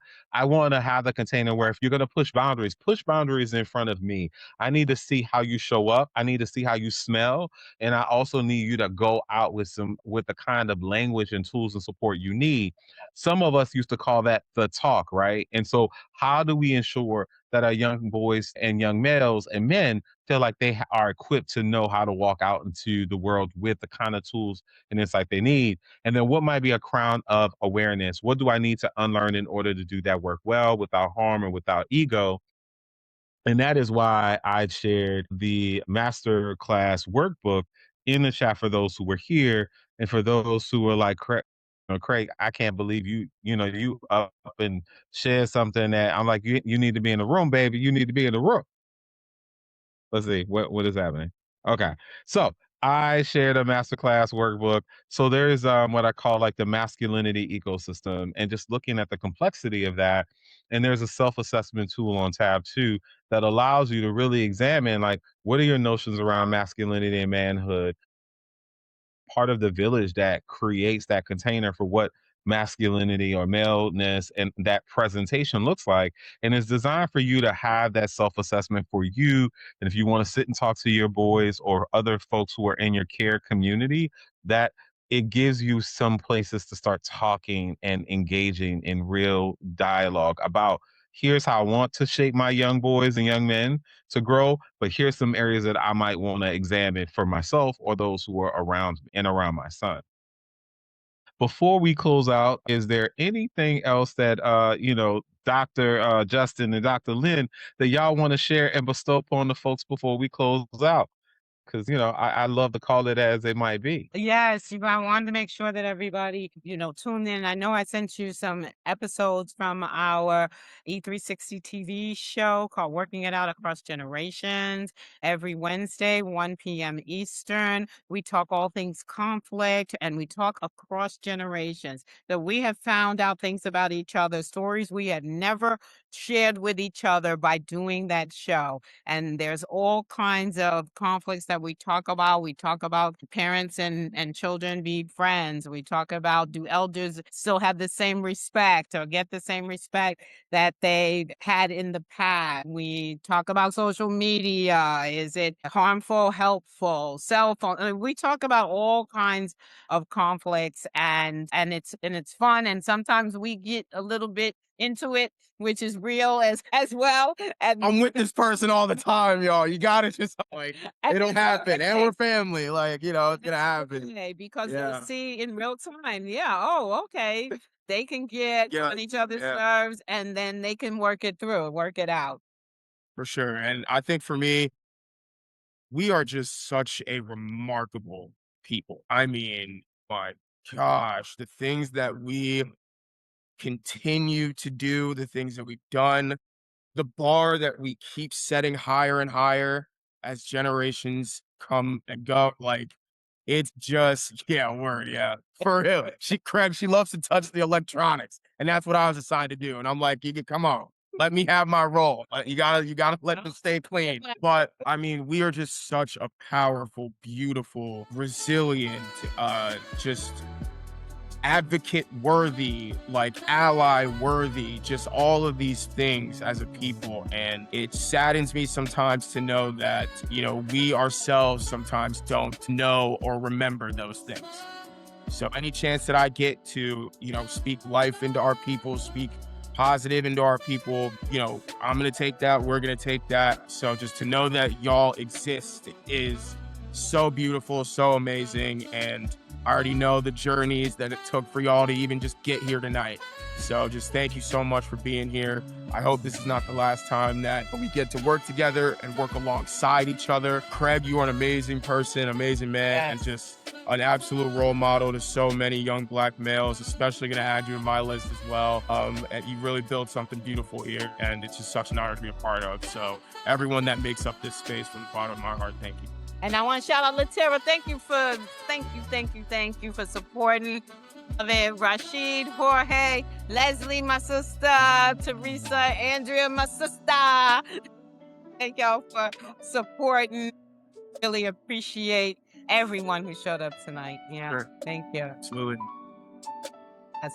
have the container where, if you're going to push boundaries in front of me. I need to see how you show up. I need to see how you smell. And I also need you to go out with the kind of language and tools and support you need. Some of us used to call that the talk, right? And so, how do we ensure that our young boys and young males and men feel like they are equipped to know how to walk out into the world with the kind of tools and insight they need? And then, what might be a crown of awareness? What do I need to unlearn in order to do that work well, without harm and without ego? And that is why I shared the master class workbook in the chat for those who were here, and for those who were like, Craig, I can't believe you up and shared something that I'm like, you need to be in the room, baby. You need to be in the room. Let's see what is happening. Okay. So I shared a masterclass workbook. So there's what I call like the masculinity ecosystem, and just looking at the complexity of that. And there's a self-assessment tool on tab 2 that allows you to really examine, like, what are your notions around masculinity and manhood, part of the village that creates that container for what masculinity or maleness and that presentation looks like. And it's designed for you to have that self assessment for you. And if you want to sit and talk to your boys or other folks who are in your care community, that it gives you some places to start talking and engaging in real dialogue about, here's how I want to shape my young boys and young men to grow, but here's some areas that I might want to examine for myself or those who are around my son. Before we close out, is there anything else that Dr. Justin and Dr. Lynn, that y'all want to share and bestow upon the folks before we close out? Because I love to call it as it might be. Yes, I wanted to make sure that everybody, tuned in. I know I sent you some episodes from our E360 TV show called Working It Out Across Generations. Every Wednesday, 1 p.m. Eastern, we talk all things conflict, and we talk across generations. So we have found out things about each other, stories we had never shared with each other by doing that show. And there's all kinds of conflicts that we talk about. We talk about parents and children be friends. We talk about, do elders still have the same respect or get the same respect that they had in the past? We talk about social media. Is it harmful, helpful, cell phone? We talk about all kinds of conflicts, and it's fun. And sometimes we get a little bit into it, which is real as well. And I'm with this person all the time, y'all. You gotta just like, it'll happen, and we're family. Like, it's gonna happen. okay, because they Yeah, see in real time. Yeah. Oh, okay. They can get yeah, on each other's yeah, nerves, and then they can work it through, work it out. for sure. And I think for me, we are just such a remarkable people. I mean, my gosh, the things that we continue to do, the things that we've done, the bar that we keep setting higher and higher as generations come and go. Like, it's just, yeah, word, yeah. For real. She loves to touch the electronics. And that's what I was assigned to do. And I'm like, you can come on. Let me have my role. You gotta let them stay clean. But I mean, we are just such a powerful, beautiful, resilient, just advocate worthy, like ally worthy, just all of these things as a people. And it saddens me sometimes to know that, we ourselves sometimes don't know or remember those things. So any chance that I get to, speak life into our people, speak positive into our people, I'm going to take that. We're going to take that. So just to know that y'all exist is so beautiful, so amazing. And I already know the journeys that it took for y'all to even just get here tonight. So just thank you so much for being here. I hope this is not the last time that we get to work together and work alongside each other. Craig, you are an amazing person, amazing man, and just an absolute role model to so many young Black males, especially going to add you to my list as well. And you really built something beautiful here, and it's just such an honor to be a part of. So everyone that makes up this space, from the bottom of my heart, thank you. And I want to shout out Latera. Thank you for supporting. Rashid, Jorge, Leslie, my sister, Teresa, Andrea, my sister. Thank y'all for supporting. Really appreciate everyone who showed up tonight. Yeah, Sure. Thank you. Absolutely.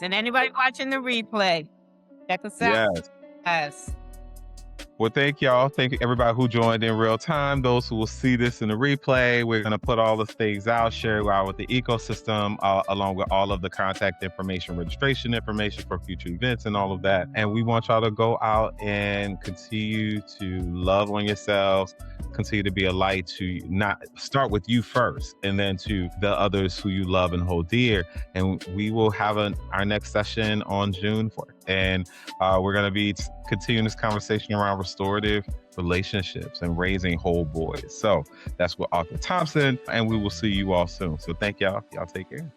And anybody watching the replay, check us out. Yes. Well, thank y'all. Thank you everybody who joined in real time. Those who will see this in the replay, we're going to put all the things out, share it out with the ecosystem, along with all of the contact information, registration information for future events and all of that. And we want y'all to go out and continue to love on yourselves, continue to be a light, to not start with you first and then to the others who you love and hold dear. And we will have our next session on June 4th. And we're going to be continuing this conversation around restorative relationships and raising whole boys. So that's with Arthur Thompson, and we will see you all soon. So thank y'all. Y'all take care.